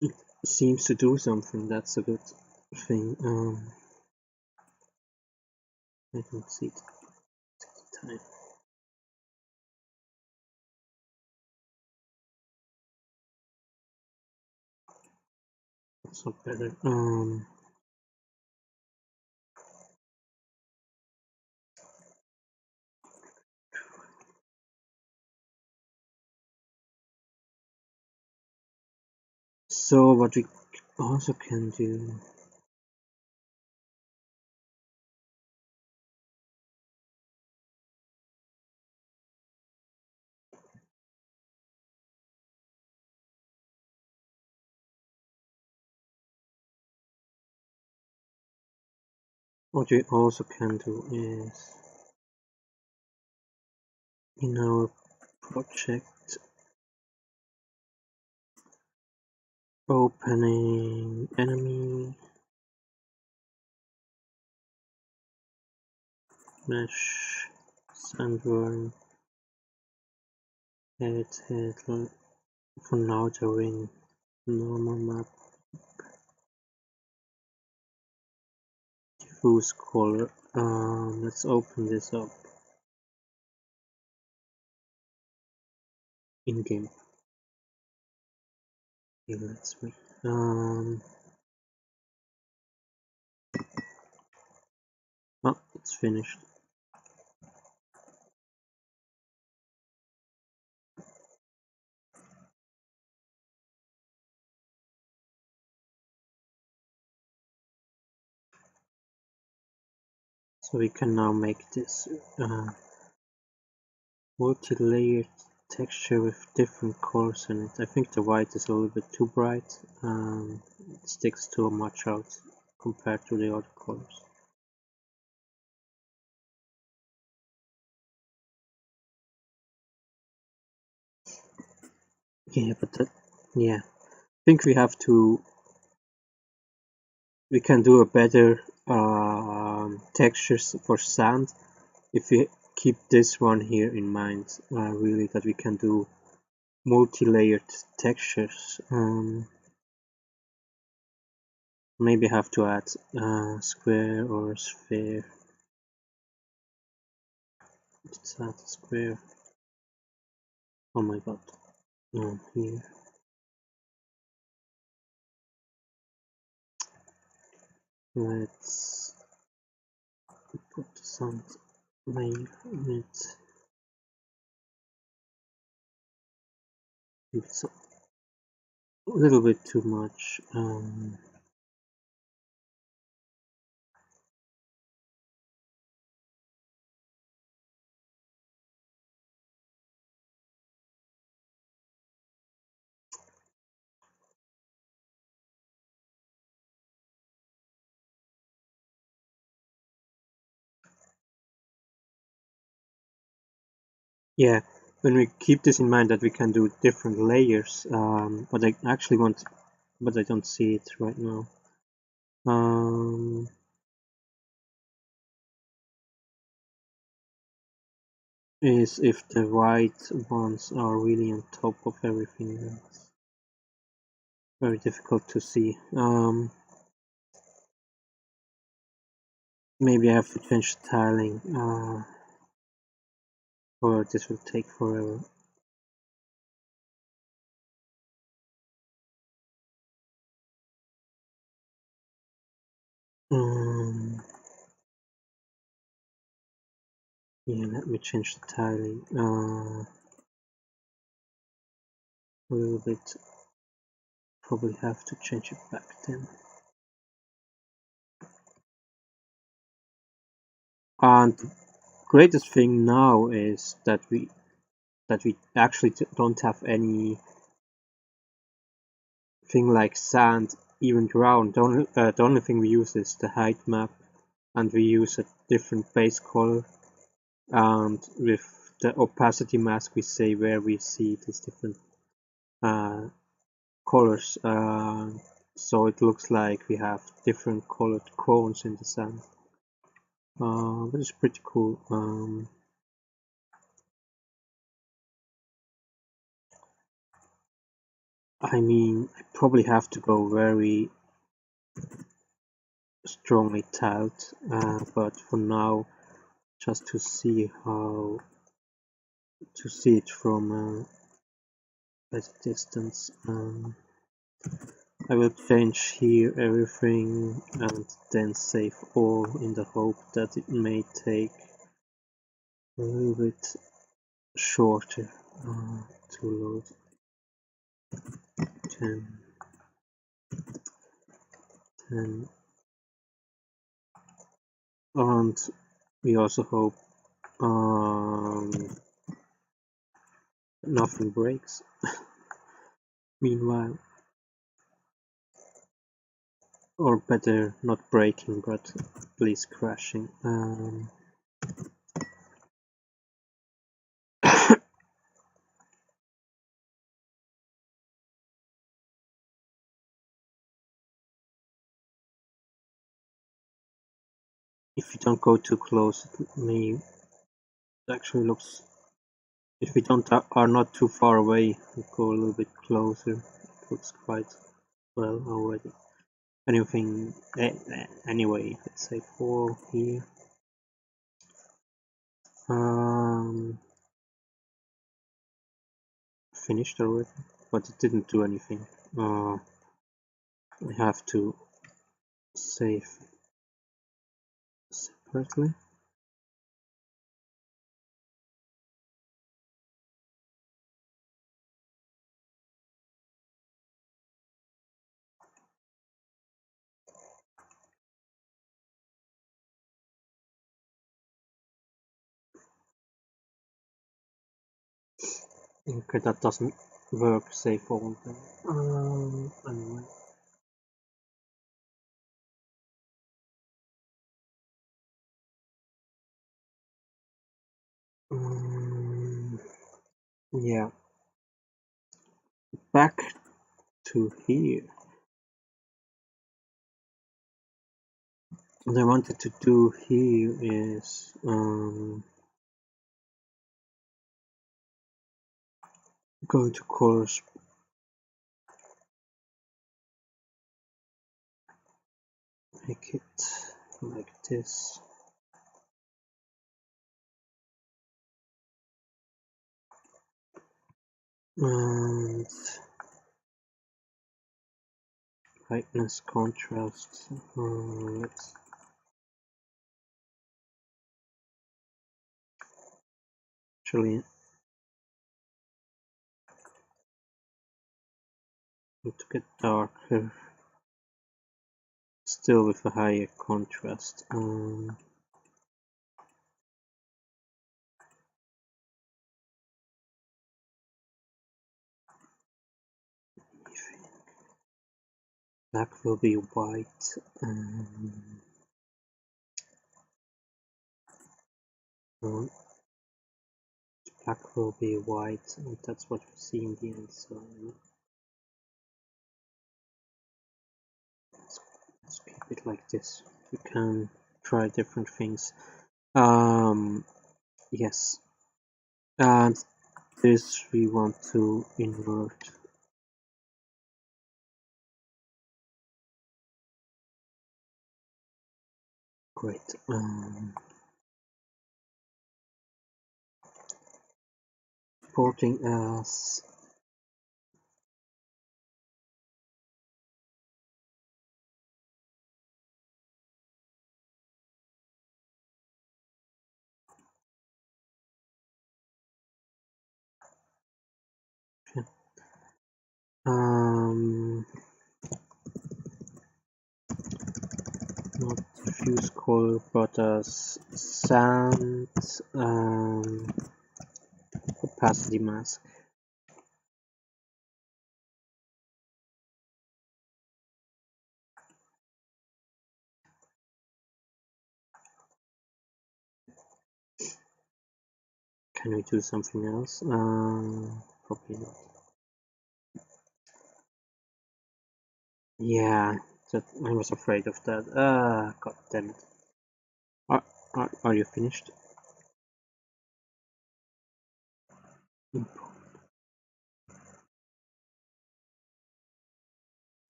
It seems to do something, that's a good thing. I don't see it. Time. That's not better. So what we also can do. What we also can do is in our project opening enemy mesh sandworm head for now they're in normal map diffuse color. Let's open this up in game. Okay, let's wait. Oh, it's finished. So we can now make this multi-layered texture with different colors in it. I think the white is a little bit too bright. It sticks too much out compared to the other colors. Yeah, but yeah, I think we have to. We can do a better textures for sand if we keep this one here in mind. Really, that we can do multi-layered textures. Maybe have to add a square or a sphere. Let's add a square. Oh my god. No, here. Let's put some layer in it. It's a little bit too much. Yeah, when we keep this in mind that we can do different layers, what I actually want, but I don't see it right now. Is if the white ones are really on top of everything else. Very difficult to see. Maybe I have to change the tiling, or this will take forever. Yeah, let me change the tiling a little bit. Probably have to change it back then. And the greatest thing now is that we actually don't have any thing like sand, even ground. The only thing we use is the height map, and we use a different base color. And with the opacity mask, we say where we see these different colors. So it looks like we have different colored cones in the sand. That is pretty cool. I mean, I probably have to go very strongly tiled, but for now, just to see how to see it from a distance. I will change here everything and then save all in the hope that it may take a little bit shorter to load. 10, 10, and we also hope nothing breaks. Meanwhile, or better, not breaking, but at least crashing. If you don't go too close, it actually looks. If we are not too far away, we go a little bit closer. It looks quite well already. Anything, anyway, let's say 4 here. Finished already, but it didn't do anything. I have to save separately. Okay, that doesn't work. Save all. Anyway. Yeah. Back to here. What I wanted to do here is going to colors, make it like this. And brightness, contrast, let's actually need to get darker, still with a higher contrast. Black will be white. No, black will be white, and that's what we see in the end. So let's keep it like this. We can try different things. Yes, and this we want to invert. Great. Porting as not diffuse color, but as sand opacity mask. Can we do something else? Probably not. Yeah, I was afraid of that. God damn it. Are you finished?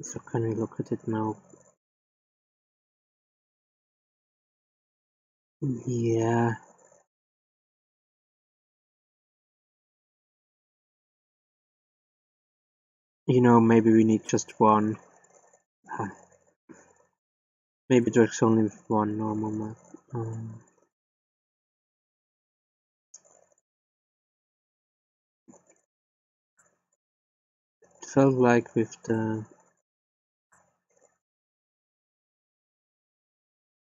So can we look at it now? Yeah. You know, maybe we need just one. Maybe it works only with one normal map. It felt like with the...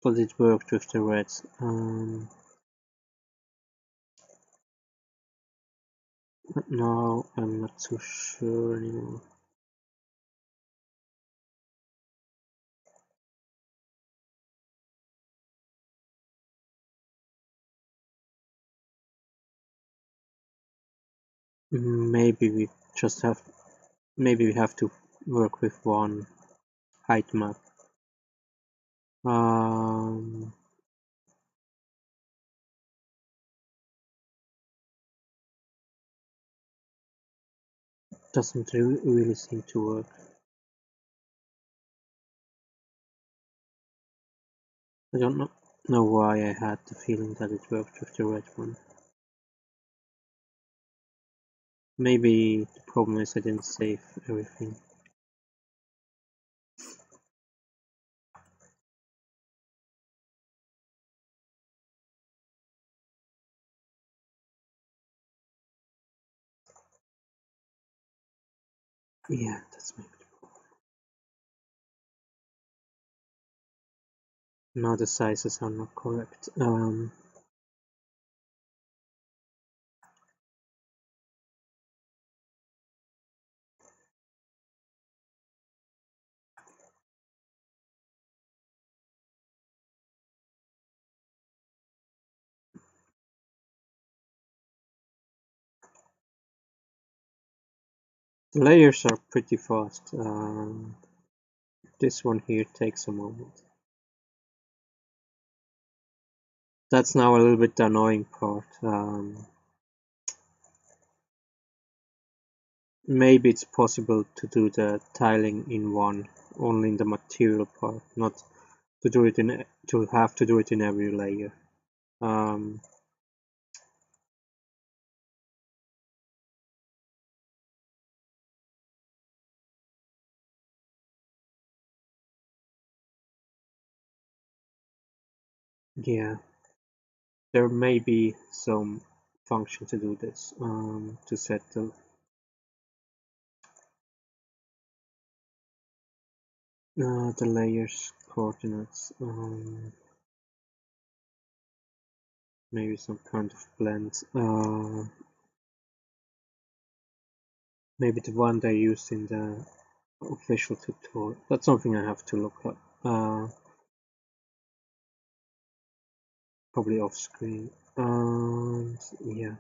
But it worked with the reds. But now I'm not so sure anymore. Maybe we just have... Maybe we have to work with one height map. Doesn't really seem to work. I don't know why I had the feeling that it worked with the red one. Maybe the problem is I didn't save everything. Yeah, that's maybe the problem. Now the sizes are not correct. The layers are pretty fast. This one here takes a moment. That's now a little bit the annoying part. maybe it's possible to do the tiling in one, only in the material part, not to do it in every layer. Yeah, there may be some function to do this, to set the layers coordinates. Maybe some kind of blend. Maybe the one they used in the official tutorial. That's something I have to look up. Probably off screen. Yeah.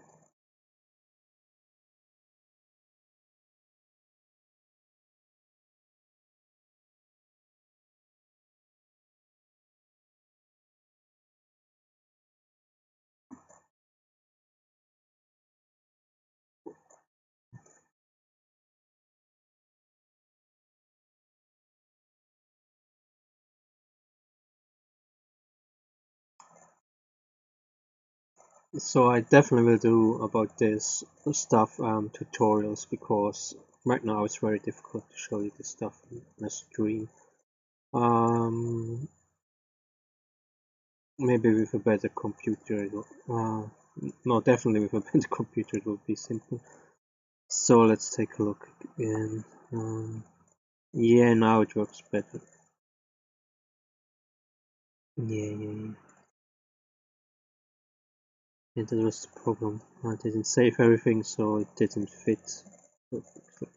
So I definitely will do about this stuff tutorials, because right now it's very difficult to show you this stuff in a stream. Maybe with a better computer, no, definitely with a better computer it will be simple. So let's take a look again. Yeah, now it works better. Yeah. Yeah, that was the problem. I didn't save everything, so it didn't fit perfectly.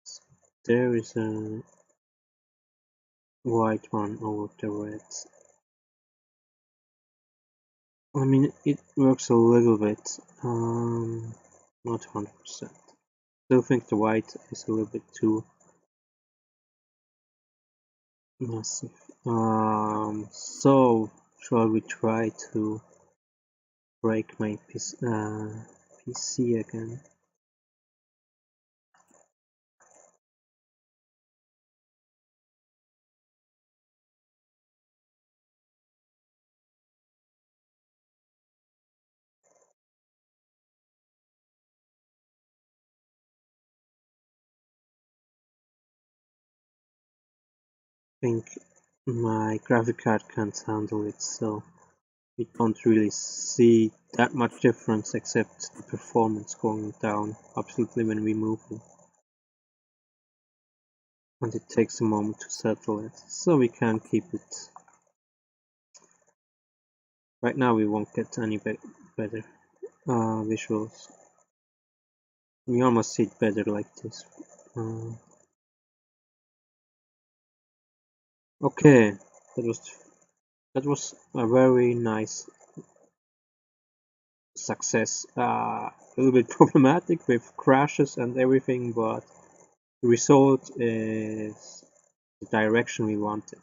So there is a white one over the red. I mean, it works a little bit, not 100%. Still think the white is a little bit too massive. So shall we try to break my PC again? I think my graphic card can't handle it, so we don't really see that much difference, except the performance going down absolutely when we move it. And it takes a moment to settle it, so we can keep it. Right now we won't get any better visuals. We almost see it better like this. Okay, that was a very nice success. A little bit problematic with crashes and everything, but the result is the direction we wanted.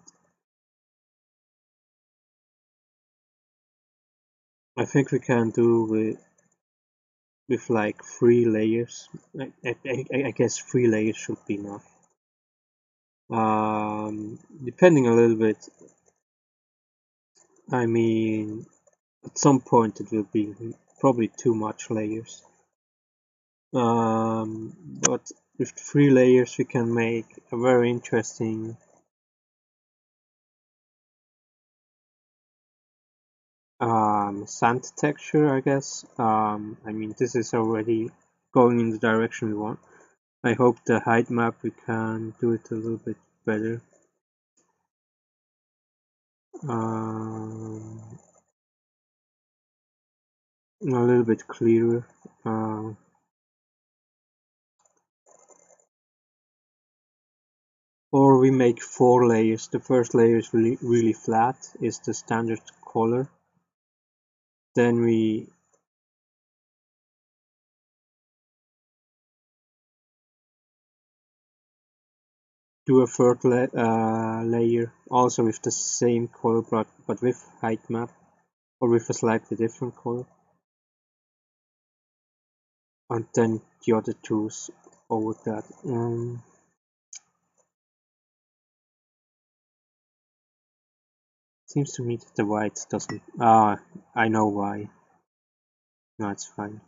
I think we can do with like 3 layers. I guess 3 layers should be enough. Depending a little bit. I mean, at some point it will be probably too much layers. But with 3 layers we can make a very interesting sand texture, I guess. I mean, this is already going in the direction we want. I hope the height map we can do it a little bit better. A little bit clearer. Or we make 4 layers. The first layer is really flat, is the standard color. Then we do a third layer, also with the same color, but with height map, or with a slightly different color. and then the other tools over that. Seems to me that the white doesn't. I know why. No, it's fine.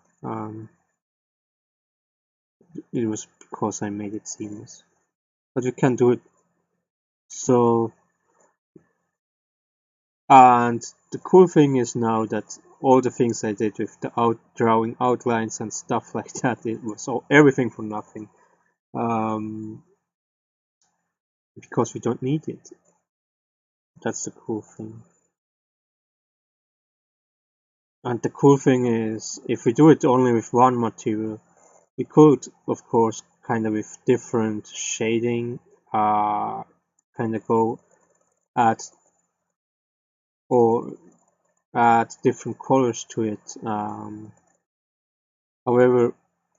It was because I made it seamless, but we can do it. So, and the cool thing is now that all the things I did with the drawing outlines and stuff like that, it was everything for nothing. Because we don't need it. That's the cool thing. And the cool thing is, if we do it only with one material, we could, of course, kind of with different shading, kind of go add or add different colors to it. However,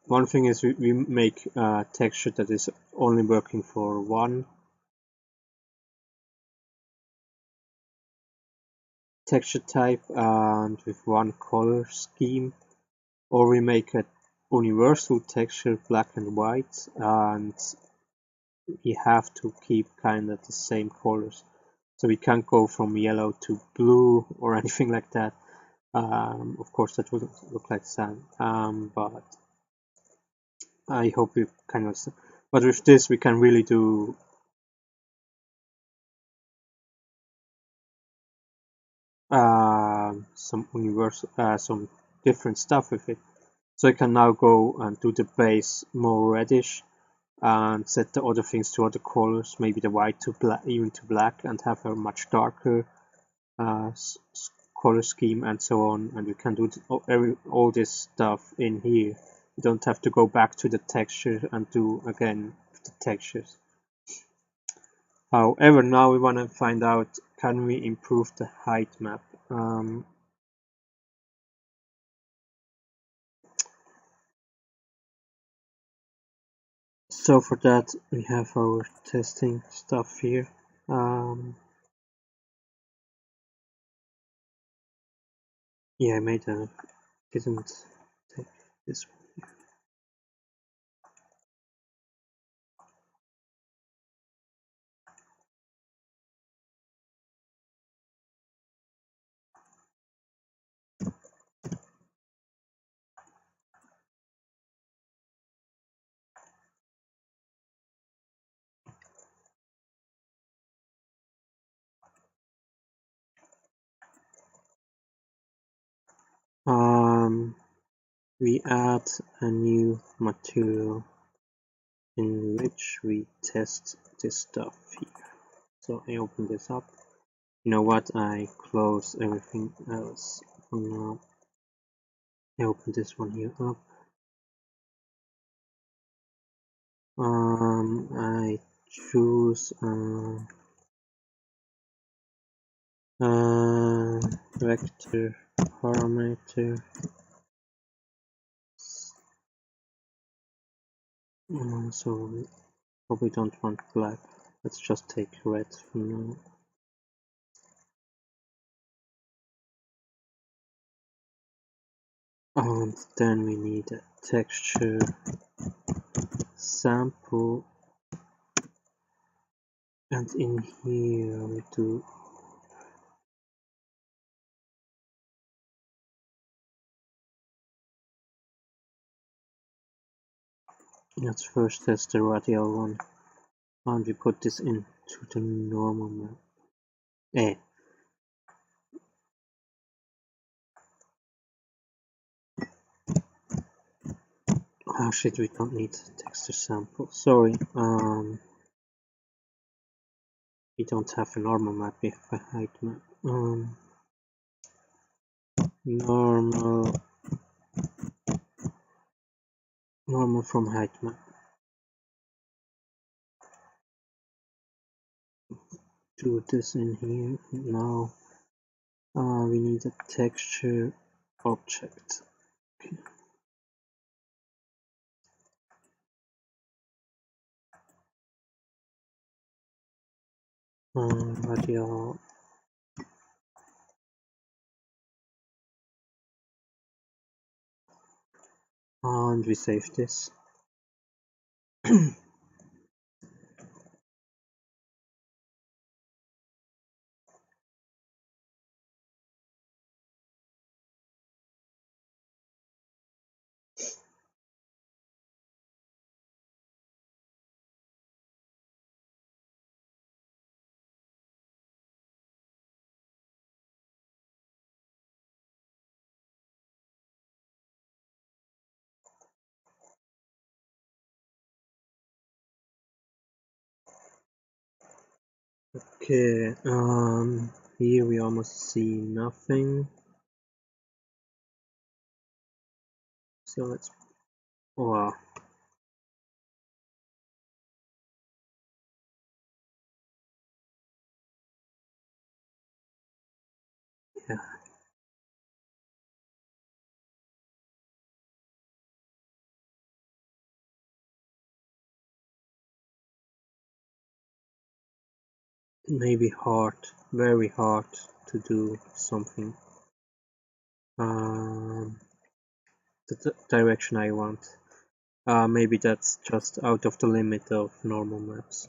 one thing is we make a texture that is only working for one texture type and with one color scheme, or we make a universal texture black and white, and we have to keep kind of the same colors, so we can't go from yellow to blue or anything like that. Of course that wouldn't look like sand, but I hope you kind of, but with this we can really do some universal, some different stuff with it. So I can now go and do the base more reddish and set the other things to other colors, maybe the white to black, even to black, and have a much darker color scheme and so on. And we can do all this stuff in here. You don't have to go back to the texture and do again with the textures. However, now we want to find out, can we improve the height map? So for that we have our testing stuff here. Yeah, I made a, didn't take this one. We add a new material in which we test this stuff here. So I open this up. You know what? I close everything else for now. I open this one here up. I choose vector parameter. So we probably don't want black. Let's just take red for now. And then we need a texture sample, and in here we do let's first test the radial one, and we put this into the normal map. Oh shit, we don't need texture sample. Sorry, we don't have a normal map, we have a height map. Normal from height map. Do this in here. Now we need a texture object. Okay. Radial. And we save this. Okay, here we almost see nothing. So let's, wow. Yeah, it may be hard, very hard to do something the direction I want. Maybe that's just out of the limit of normal maps.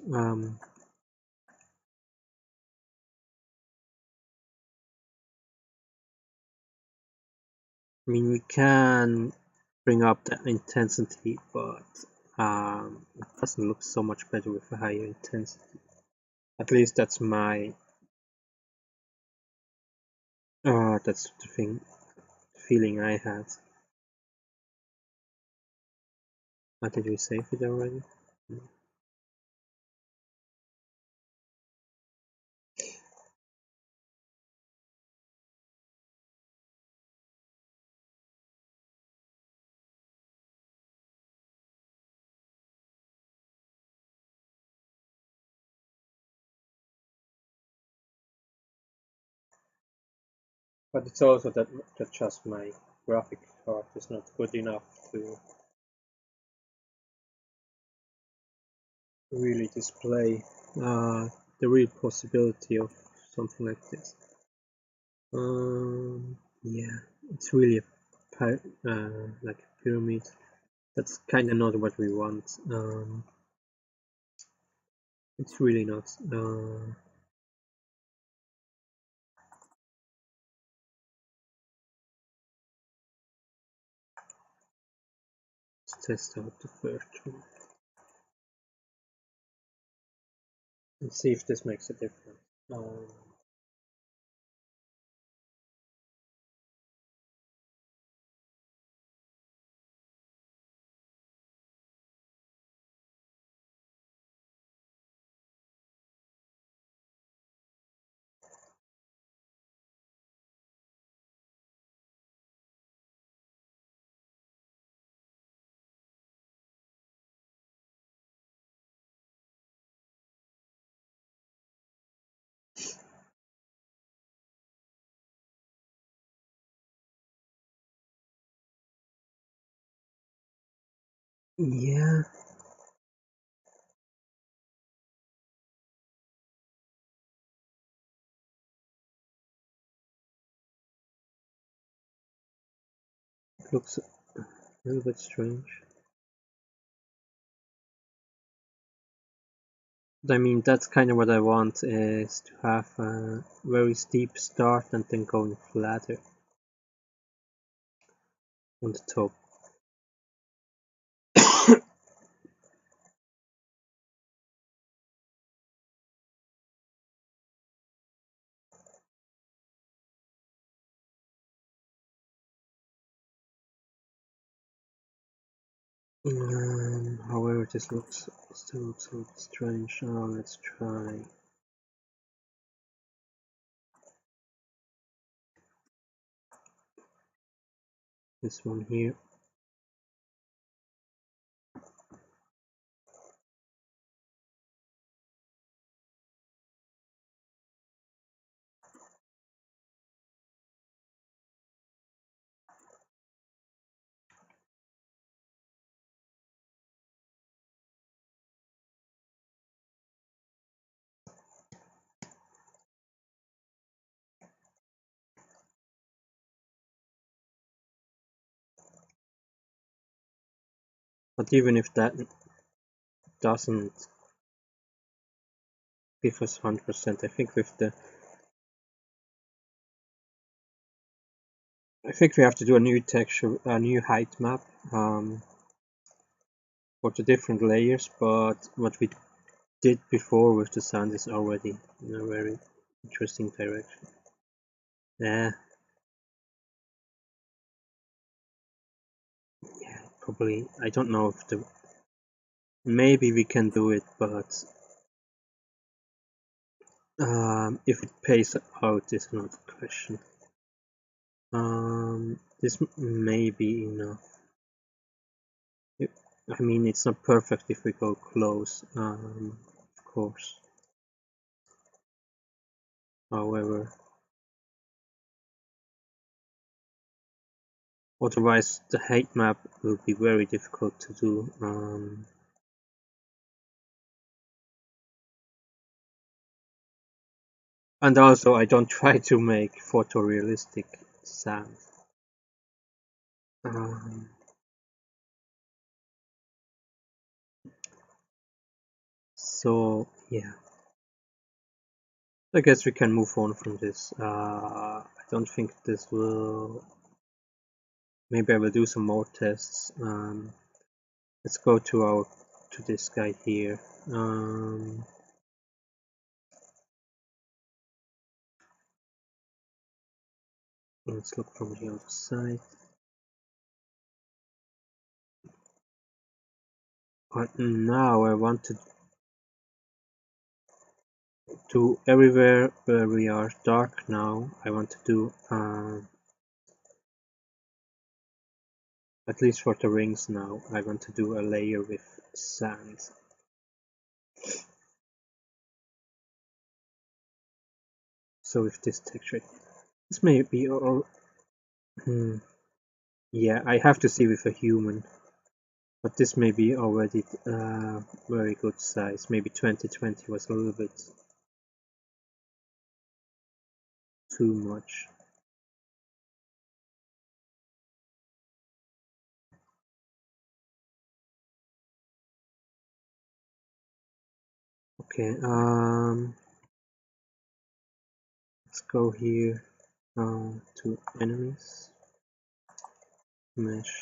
I mean, we can bring up the intensity, but it doesn't look so much better with a higher intensity. At least that's my that's the feeling I had. Did we save it already? But it's also that just my graphic card is not good enough to really display the real possibility of something like this. Yeah, it's really like a pyramid. That's kind of not what we want. It's really not. Let's test out the first one and see if this makes a difference. Yeah, it looks a little bit strange. I mean, that's kind of what I want, is to have a very steep start and then going flatter on the top. However, this still looks a little strange. Let's try this one here. But even if that doesn't give us 100%, I think we have to do a new texture, a new height map for the different layers. But what we did before with the sand is already in a very interesting direction. Yeah, probably. I don't know if maybe we can do it, but if it pays out is another question. This may be enough. I mean, it's not perfect if we go close, of course. However, otherwise the height map will be very difficult to do. And also, I don't try to make photorealistic sand. So yeah, I guess we can move on from this. I don't think this will. Maybe I will do some more tests. Let's go to this guy here. Let's look from the other side. But now I want to do everywhere where we are dark now. I want to do at least for the rings now. I want to do a layer with sand. So with this texture, this may be all. Yeah, I have to see with a human. But this may be already very good size. Maybe 2020 was a little bit too much. Okay, let's go here to enemies, mesh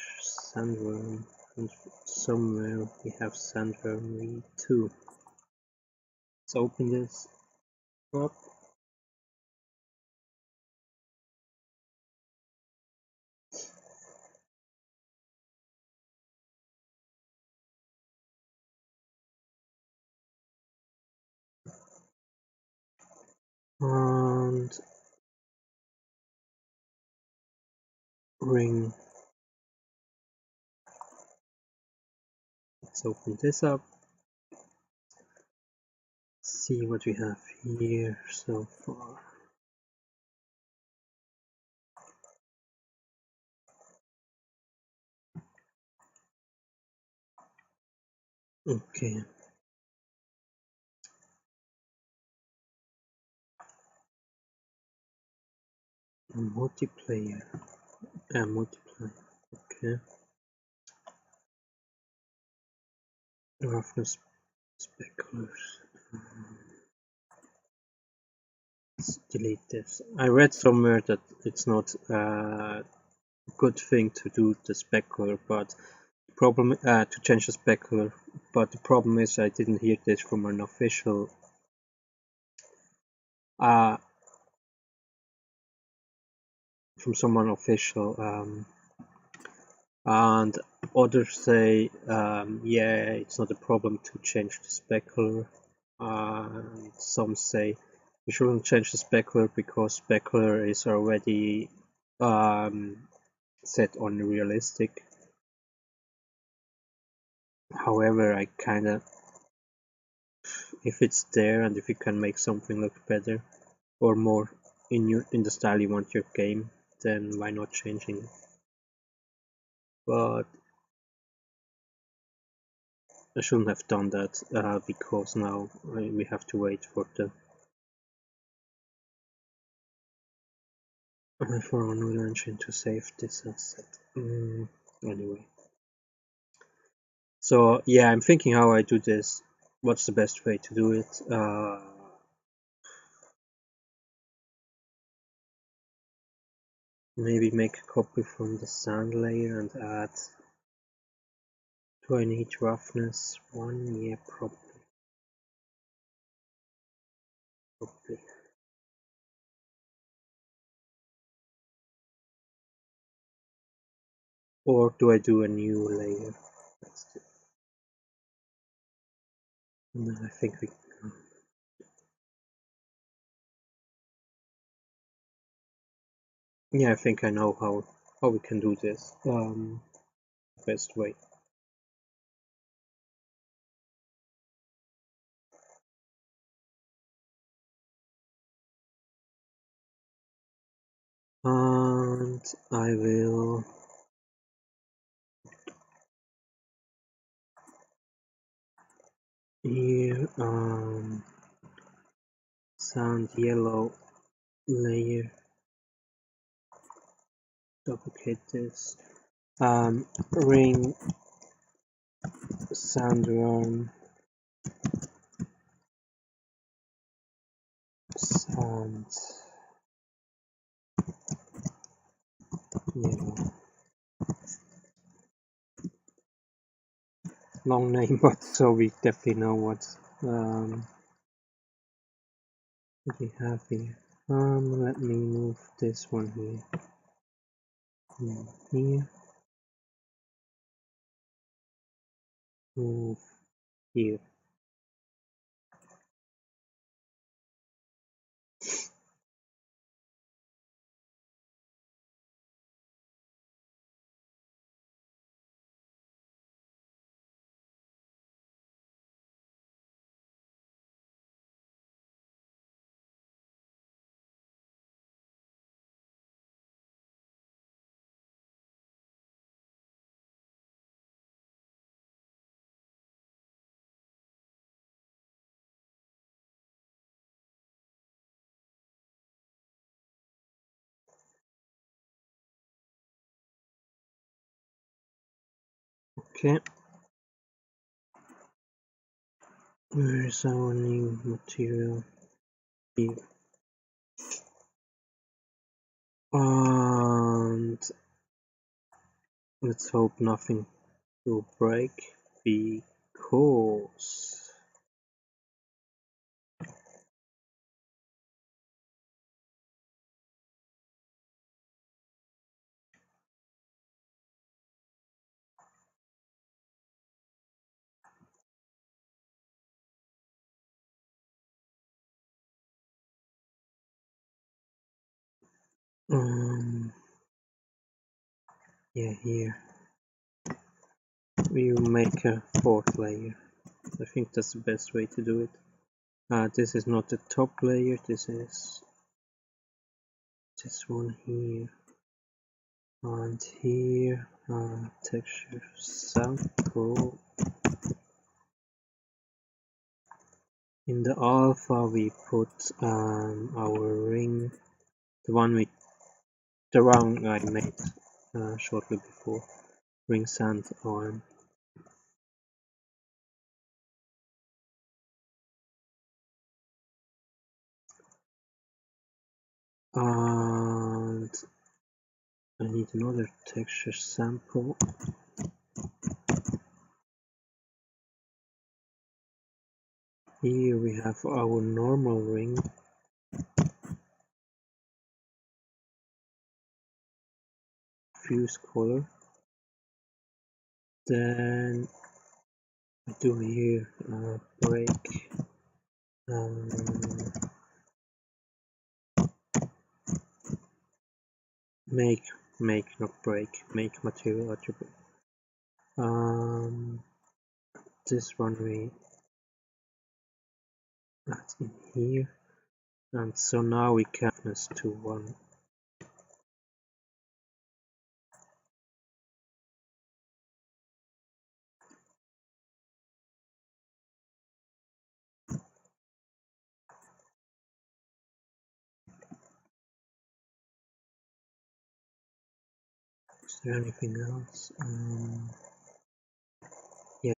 sandworm, and somewhere we have sandworm v2. Let's open this up. And ring. Let's open this up. See what we have here so far. Okay. Multiplayer. Multiplayer. Okay. Roughness speculars. Let's delete this. I read somewhere that it's not a good thing to do the specular, but the problem to change the specular. But the problem is I didn't hear this from an official. From someone official, and others say, yeah, it's not a problem to change the specular. Some say we shouldn't change the specular because specular is already set on realistic. However, I kinda, if it's there and if you can make something look better or more in the style you want your game, then why not changing it? But I shouldn't have done that because now we have to wait for the for Unreal Engine to save this asset. Anyway, So yeah, I'm thinking how I do this. What's the best way to do it? Maybe make a copy from the sand layer and add. Do I need roughness 1? Yeah, probably. Or do I do a new layer? Let's do. No, I think we. Yeah, I think I know how we can do this. Best way. And I will here sand yellow layer, duplicate this, ring sand run sand yellow. Long name, but so we definitely know what we have here. Let me move this one here. Here. Move here. Okay. Where is our new material? Here. And let's hope nothing will break because yeah, here we will make a 4th layer. I think that's the best way to do it. This is not the top layer, this is this one here, and here texture sample. In the alpha we put our ring, the round I made shortly before, ring sand on. And I need another texture sample. Here we have our normal ring. Fuse color. Then I do here break. Make not break. Make material attribute. This one we add in here, and so now we can this to 1. Is there anything else? Yeah,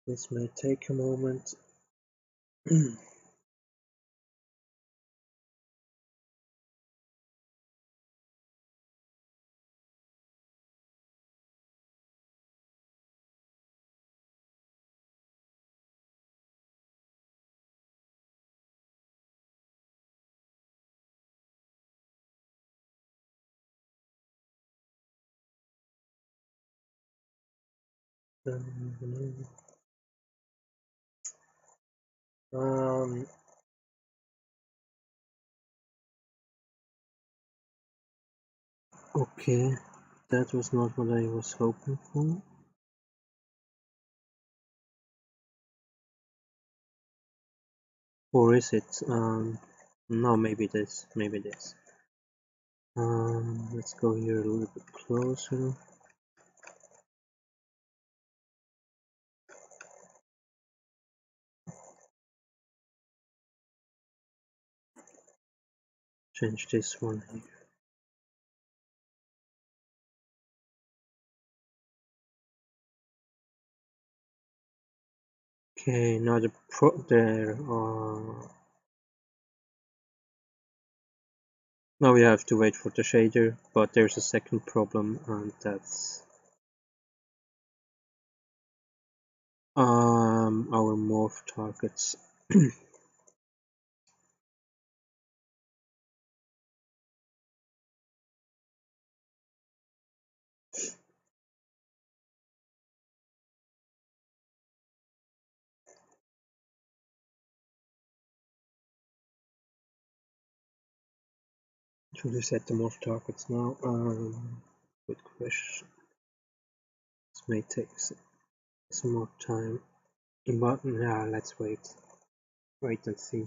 This may take a moment. Okay, that was not what I was hoping for. Or is it? No, maybe this. Maybe this. Let's go here a little bit closer. Change this one here. Okay, now now we have to wait for the shader, but there's a second problem, and that's our morph targets. Should we set the morph targets now? Good question. This may take some more time, but yeah, let's wait and see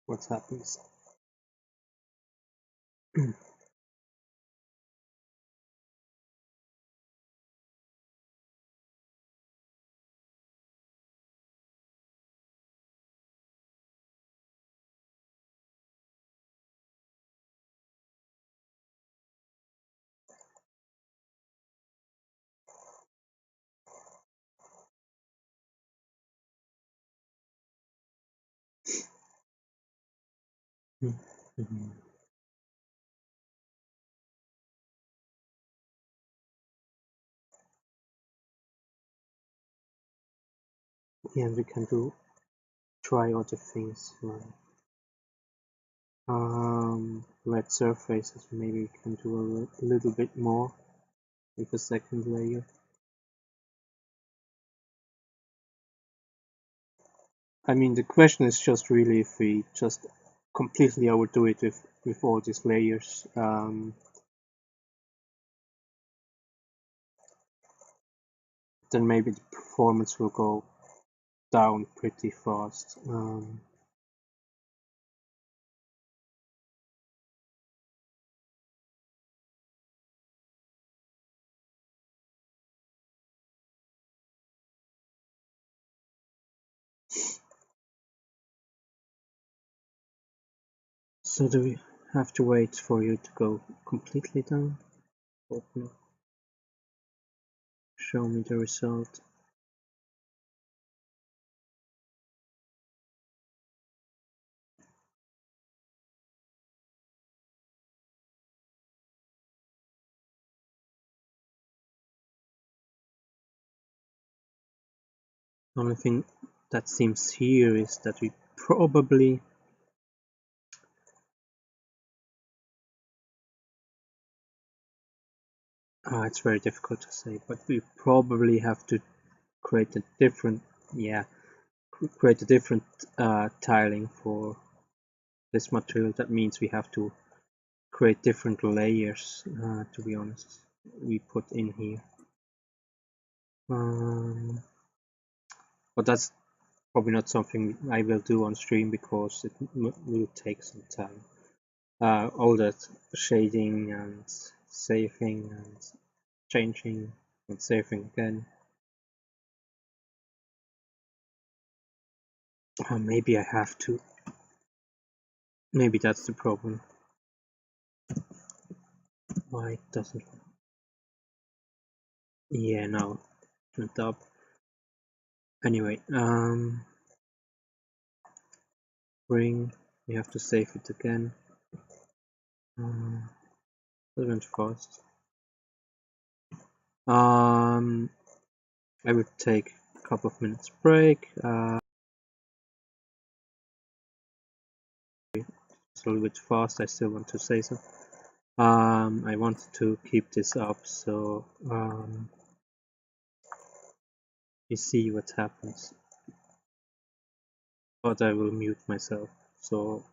what happens. Yeah, we can try other things like red surfaces. Maybe we can do a little bit more with a second layer. I mean, the question is just really if we just completely overdo it with all these layers. Then maybe the performance will go down pretty fast. So do we have to wait for you to go completely down? Open up. Show me the result. The only thing that seems here is that we probably it's very difficult to say, but we probably have to create a different tiling for this material. That means we have to create different layers, to be honest, we put in here. But that's probably not something I will do on stream because it will take some time. All that shading and saving and changing and saving again. Maybe I have to. Maybe that's the problem. Why it doesn't? Yeah, now it went up. Anyway, bring, we have to save it again. That went fast. I would take a couple of minutes break. It's a little bit fast. I still want to say so. I wanted to keep this up, so you see what happens. But I will mute myself. So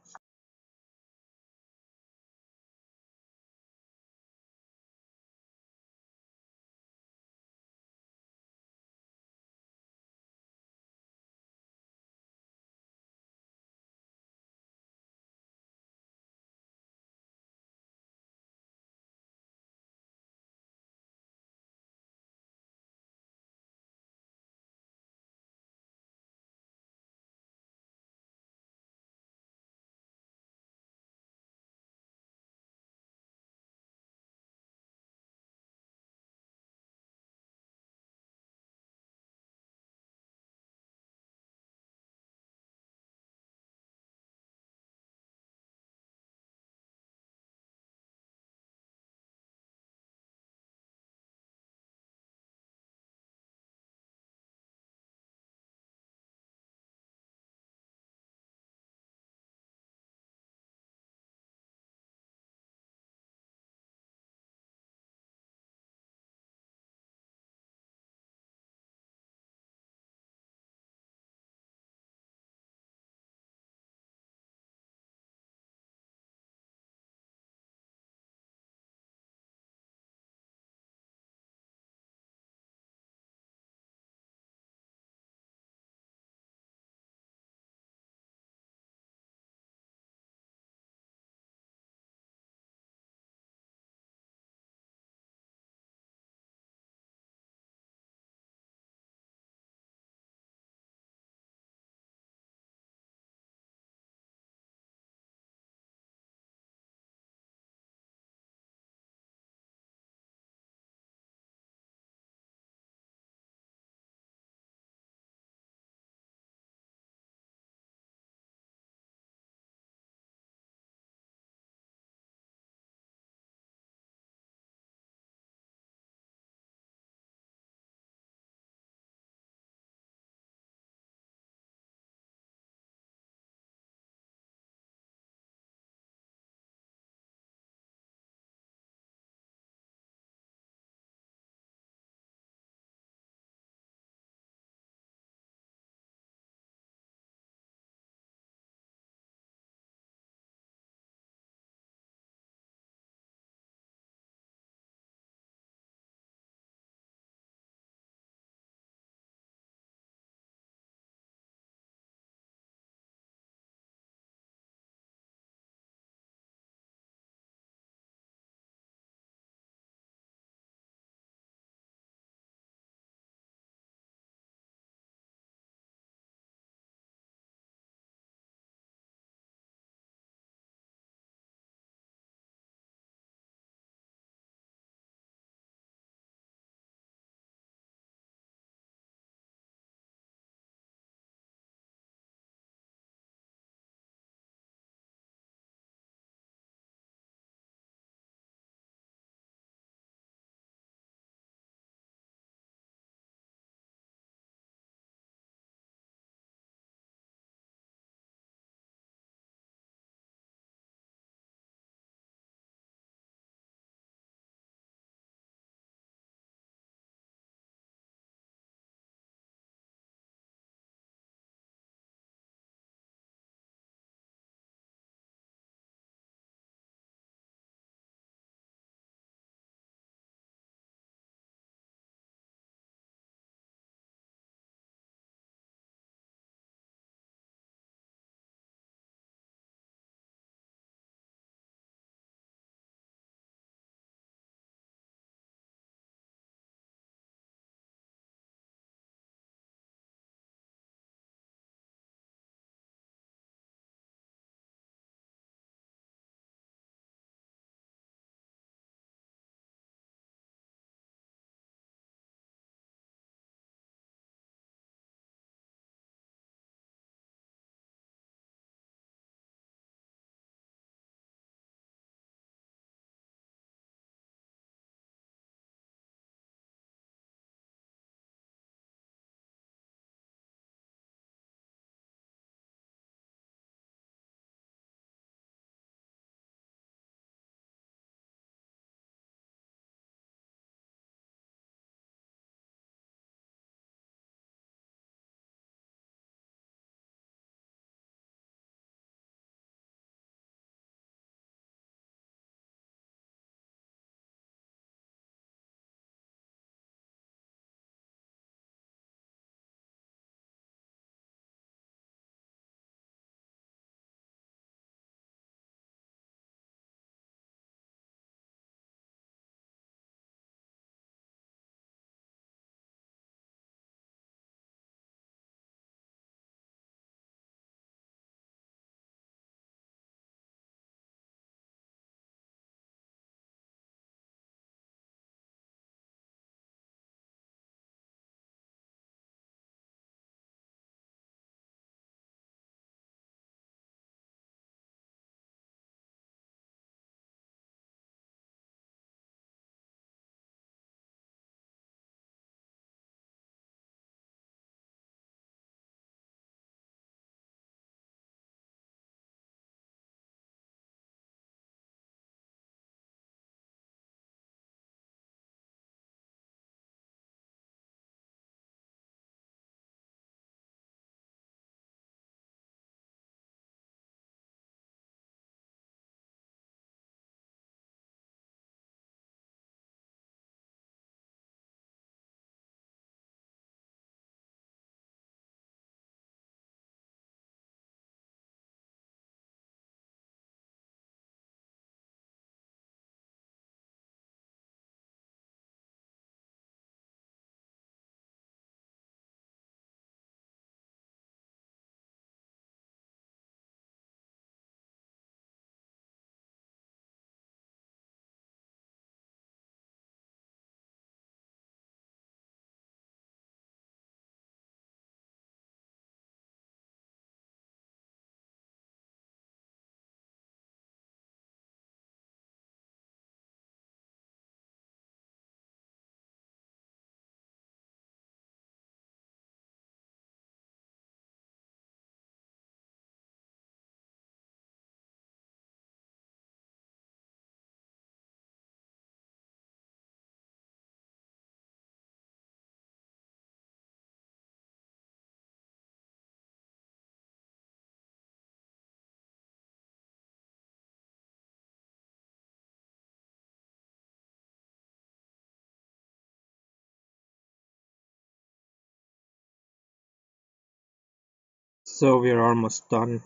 So we're almost done.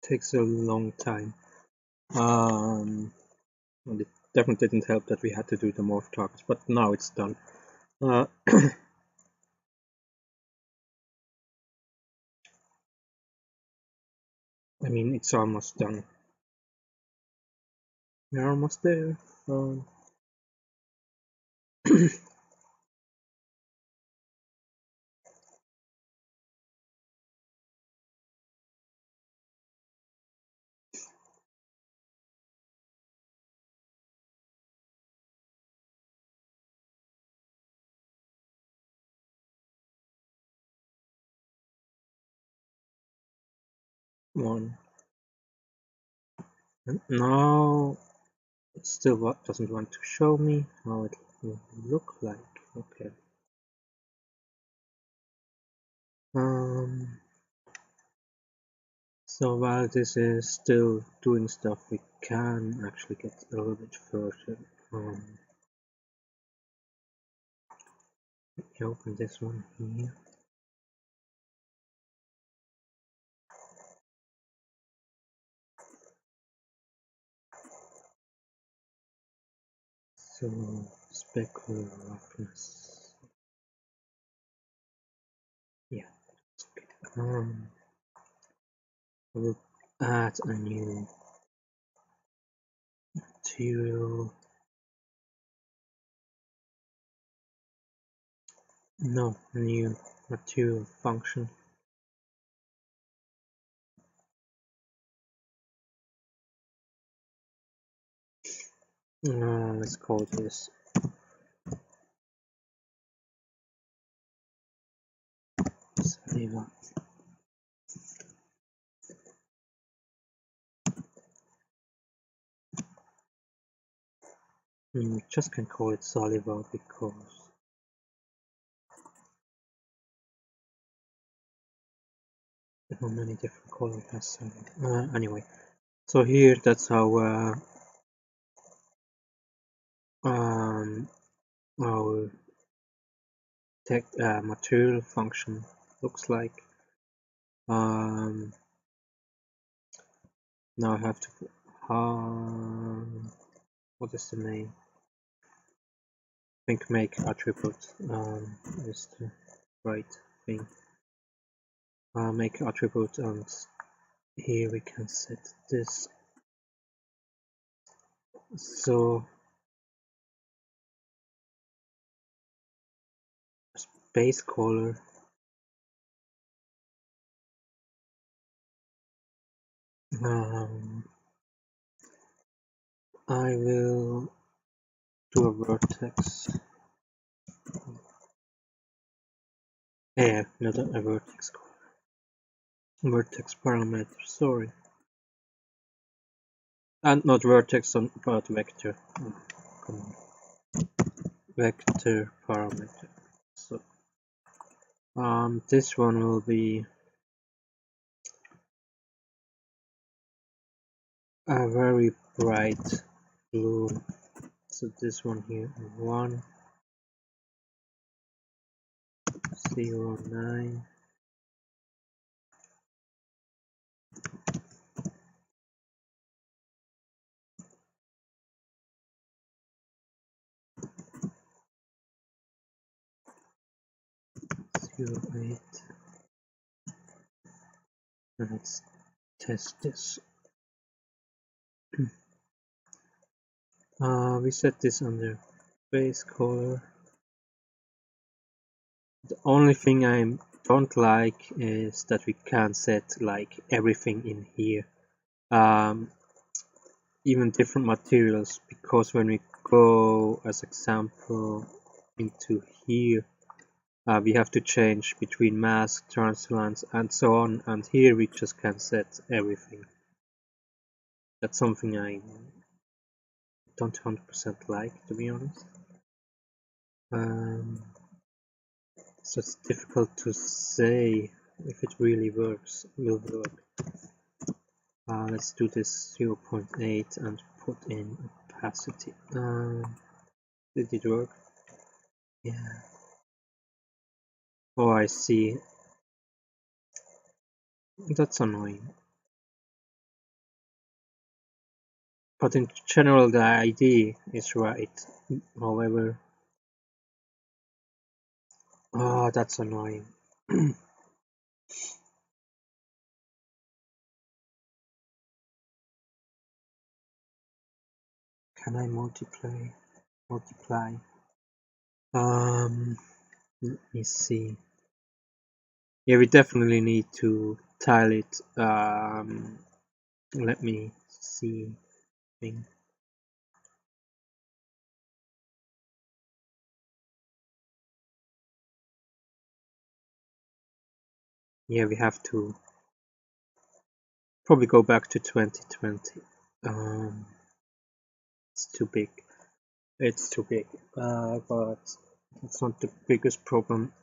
Takes a long time. And it definitely didn't help that we had to do the morph targets, but now it's done. I mean, it's almost done. We're almost there. One. And now it still doesn't want to show me how it will look like. Okay. So while this is still doing stuff, we can actually get a little bit further. Let me open this one here. So specular roughness. Yeah. We'll add a new material. No, a new material function. Let's call this saliva. We just can call it saliva because how many different colors has saliva. Anyway, so here that's how our material function looks like. Now I have to what is the name? I think make attribute is the right thing. Make attribute, and here we can set this so base color. I will do a vertex. Not a vertex color. Vertex parameter, sorry. And not vertex, but vector. Oh, come on. Vector parameter. So this one will be a very bright blue. So this one here, 109. Zero 08. Let's test this. We set this under base color. The only thing I don't like is that we can't set like everything in here, even different materials, because when we go as example into here, we have to change between mask, transplants, and so on, and here we just can set everything. That's something I don't 100% like, to be honest. So it's difficult to say if it really will work. Let's do this 0.8 and put in opacity. Did it work? Yeah. Oh, I see. That's annoying. But in general, the idea is right. However, oh, that's annoying. Can I multiply? Let me see. Yeah, we definitely need to tile it. Let me see. Yeah, we have to probably go back to 2020. It's too big. It's too big. But it's not the biggest problem.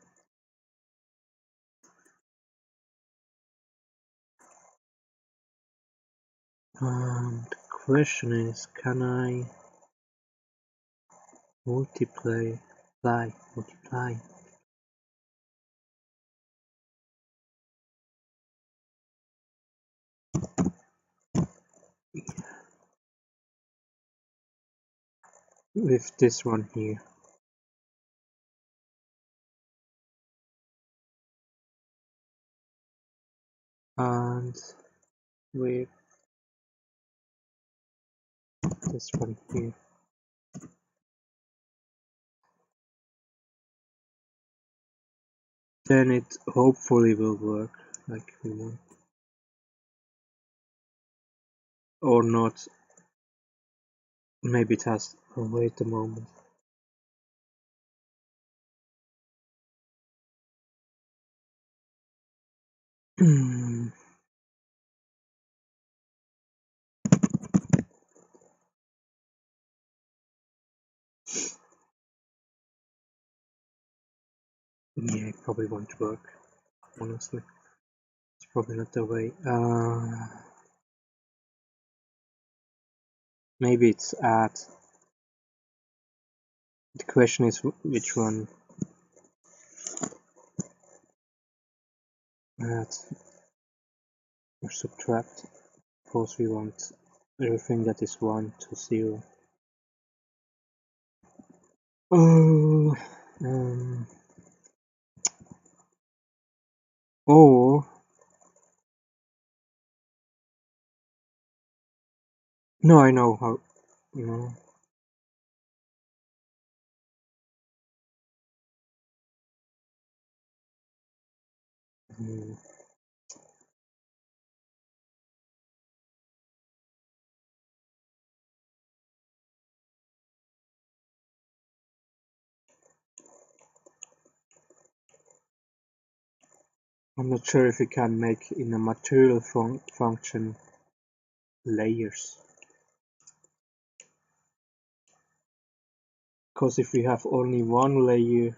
The question is, can I multiply? Multiply. With this one here. And with this one here. Then it hopefully will work like we want. Or not. Maybe it has. Oh, wait a moment. Yeah, it probably won't work, honestly. It's probably not the way. Maybe it's add. The question is which one. Add or subtract. Of course we want everything that is 1 to 0. Oh, or no, I know how. No. I'm not sure if we can make in a material function layers. Because if we have only one layer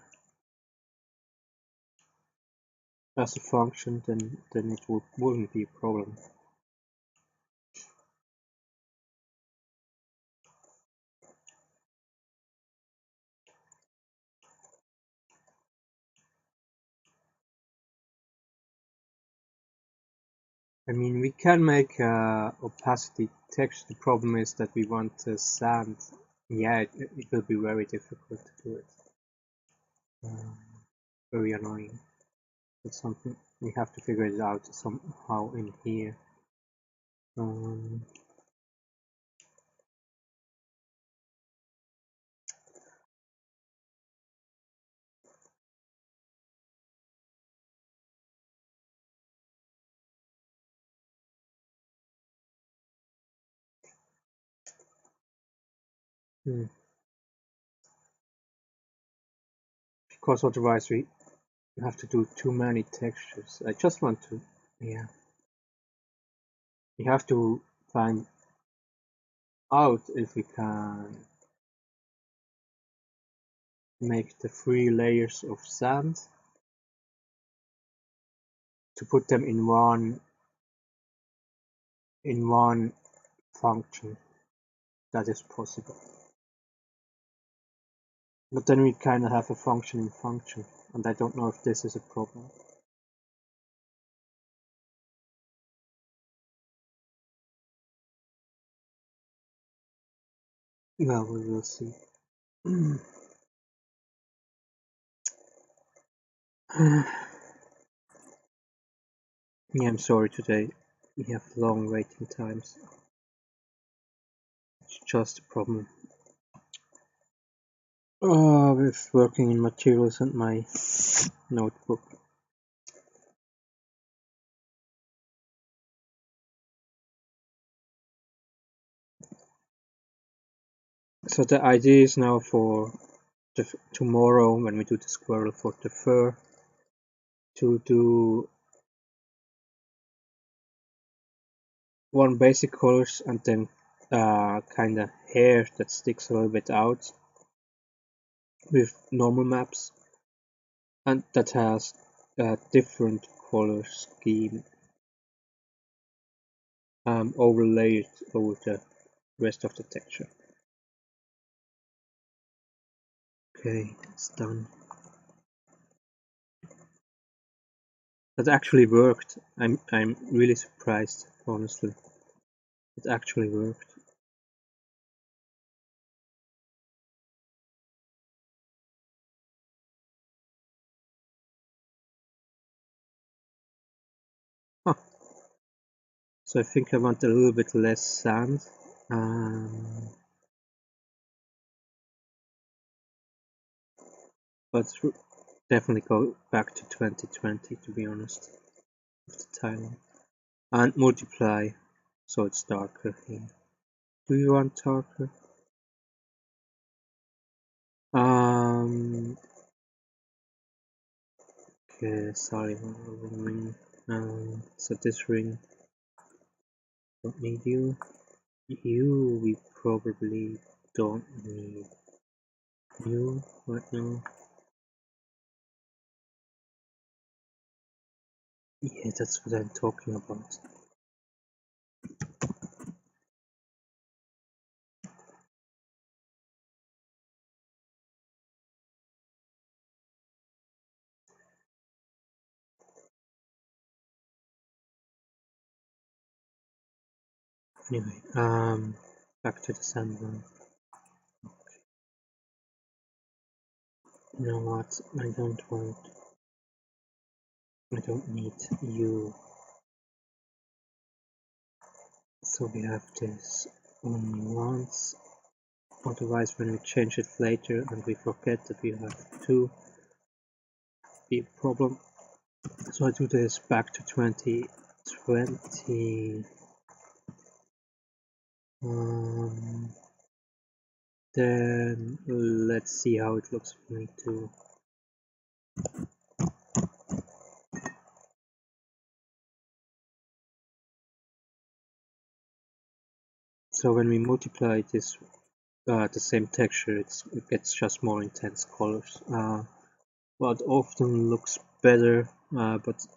as a function, then it wouldn't be a problem. I mean, we can make opacity text. The problem is that we want sand. Yeah, it will be very difficult to do it. Very annoying. It's something we have to figure it out somehow in here. Because otherwise we have to do too many textures. I just want to, yeah. We have to find out if we can make the 3 layers of sand to put them in one function. That is possible. But then we kind of have a function in function. and I don't know if this is a problem. Well, we will see. Yeah, I'm sorry today. We have long waiting times. It's just a problem with working in materials and my notebook. So the idea is now for tomorrow, when we do the squirrel for the fur, to do one basic colors and then kind of hair that sticks a little bit out with normal maps, and that has a different color scheme overlaid over the rest of the texture. Okay, it's done. That actually worked. I'm really surprised, honestly. It actually worked. Huh. So I think I want a little bit less sand. But definitely go back to 2020, to be honest, with the timeline. And multiply, so it's darker here. Do you want darker? Okay, sorry, wrong ring. So this ring, don't need you. You, we probably don't need you right now. Yeah, that's what I'm talking about. Anyway, back to the sandline. You know what? I don't need you. So we have this only once. Otherwise, when we change it later and we forget that we have two, be a problem. So I do this back to 2020. Then let's see how it looks for me too. So when we multiply this, the same texture, it gets just more intense colors. What often looks better, but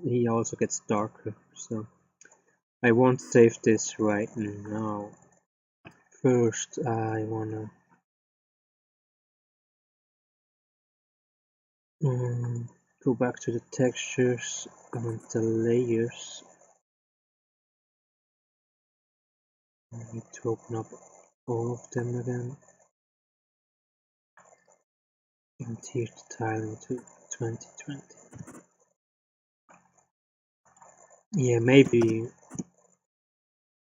he also gets darker. So I won't save this right now. First, I wanna go back to the textures and the layers. I need to open up all of them again and tear the tile into 2020. Yeah, maybe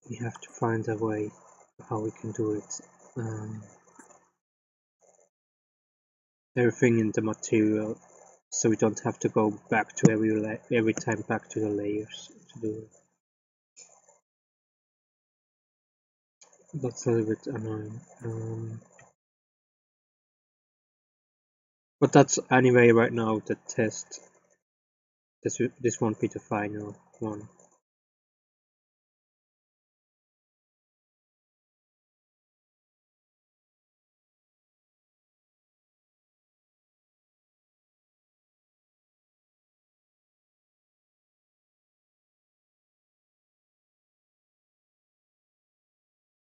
we have to find a way how we can do it. Everything in the material, so we don't have to go back to every time back to the layers to do it. That's a little bit annoying. But that's anyway right now the test. This won't be the final one.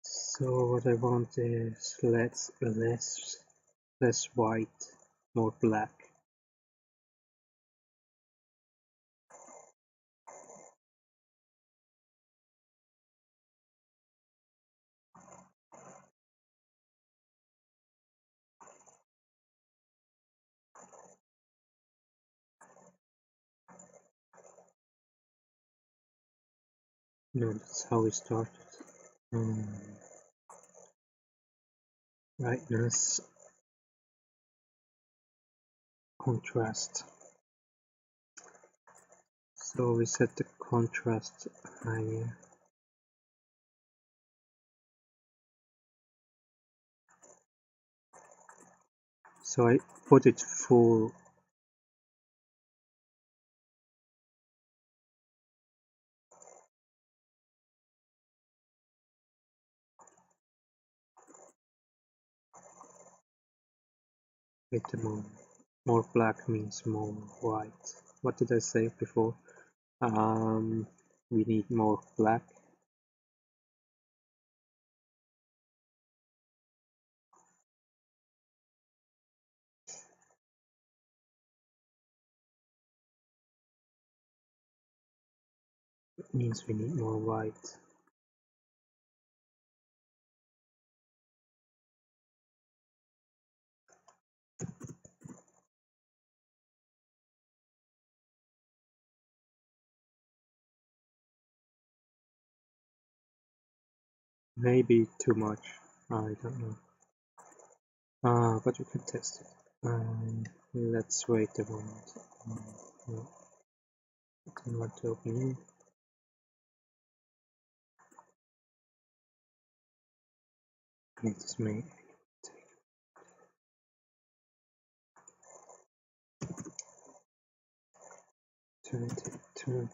So what I want is less white, more black. No, that's how we started. Brightness, contrast. So we set the contrast higher. So I put it full. Wait a moment. More black means more white. What did I say before? We need more black. It means we need more white. Maybe too much. I don't know. But you can test it. Let's wait a moment. No, I don't want to open it. Let's make 20.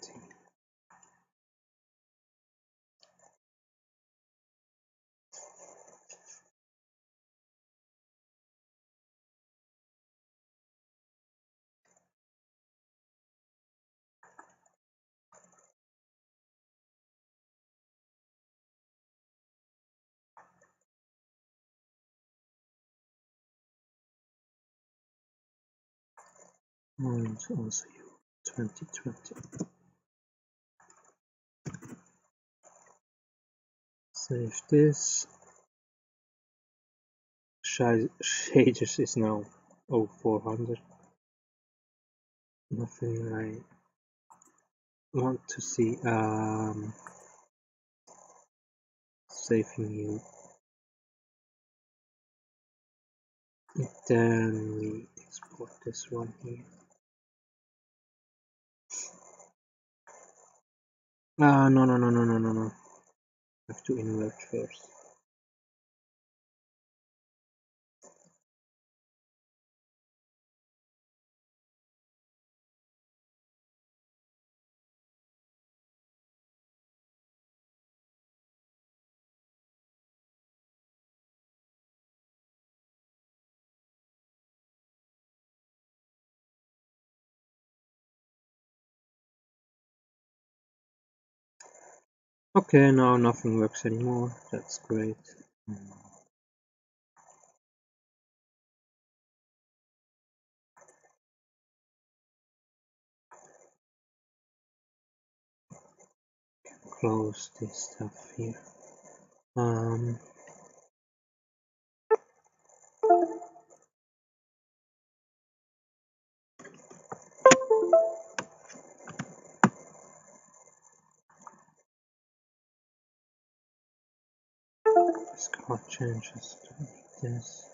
And also you 2020. Save this. Shaders is now 0400. Nothing I want to see. Saving you. Then we export this one here. No. I have to invert first. Okay, now nothing works anymore. That's great. Close this stuff here. Score changes to this.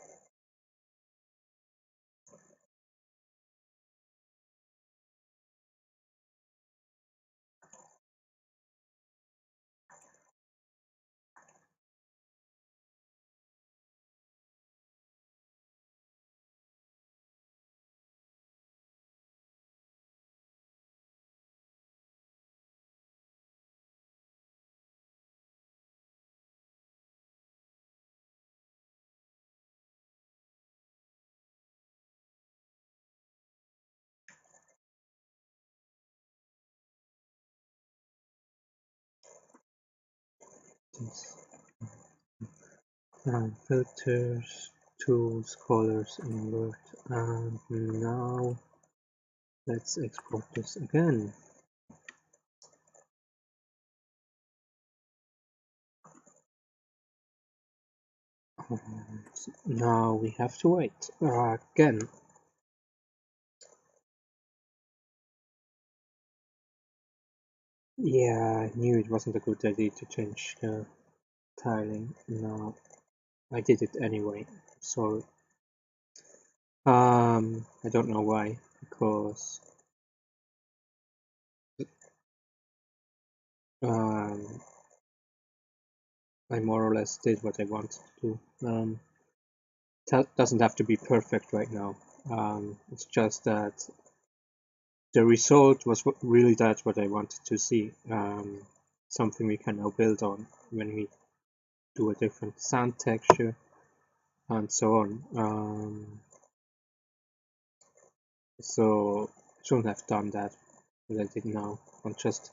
Filters, tools, colors, invert, and now let's export this again. Now we have to wait again. Yeah, I knew it wasn't a good idea to change the tiling. No, I did it anyway. Sorry. I don't know why, because um, I more or less did what I wanted to do. Doesn't have to be perfect right now. It's just that the result was really that's what I wanted to see. Something we can now build on when we do a different sand texture and so on. So shouldn't have done that, but I did now. I just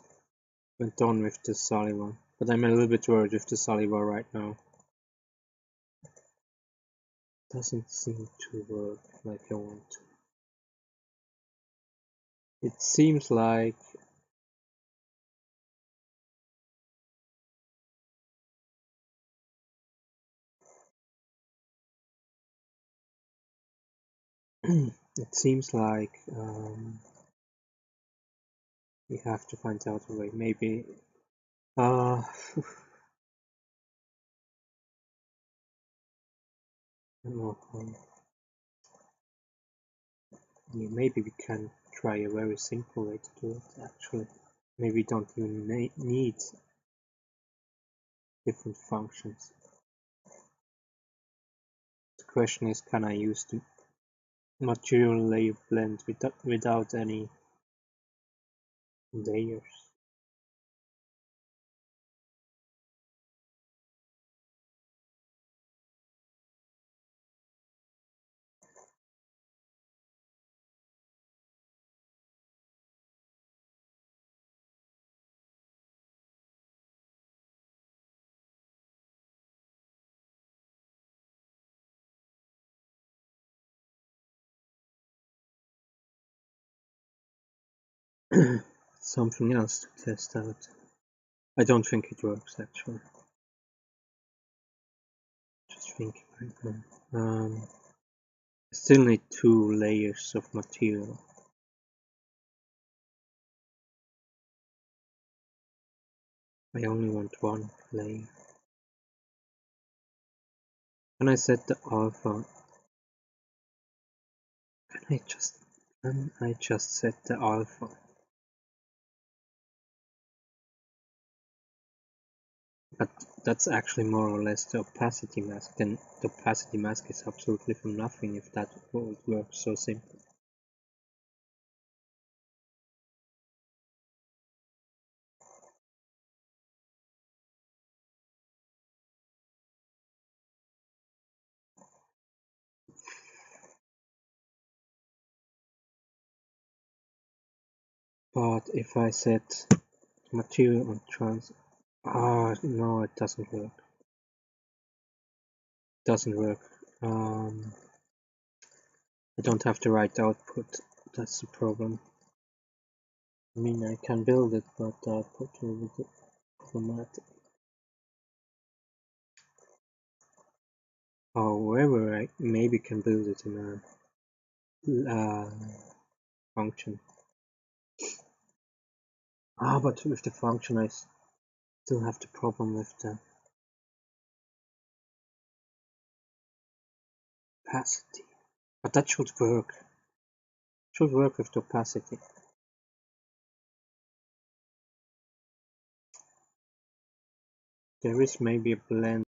went on with the Saliva. But I'm a little bit worried with the Saliva right now. Doesn't seem to work like I want to. It seems like it seems like we have to find out a way. Maybe I don't know. Yeah, maybe we can try a very simple way to do it. Actually, maybe we don't even need different functions. The question is, can I use the material layer blend without any layers? Something else to test out. I don't think it works actually. Just thinking right now. I still need 2 layers of material. I only want 1 layer. Can I set the alpha? Can I just set the alpha? But that's actually more or less the opacity mask, and the opacity mask is absolutely for nothing if that would work so simple. But if I set material on trans... no, it doesn't work. It doesn't work. I don't have the right output. That's the problem. I mean, I can build it, but the output will be problematic. However, I maybe can build it in a function. But with the function, I still have the problem with the opacity. But that should work. Should work with the opacity. There is maybe a blend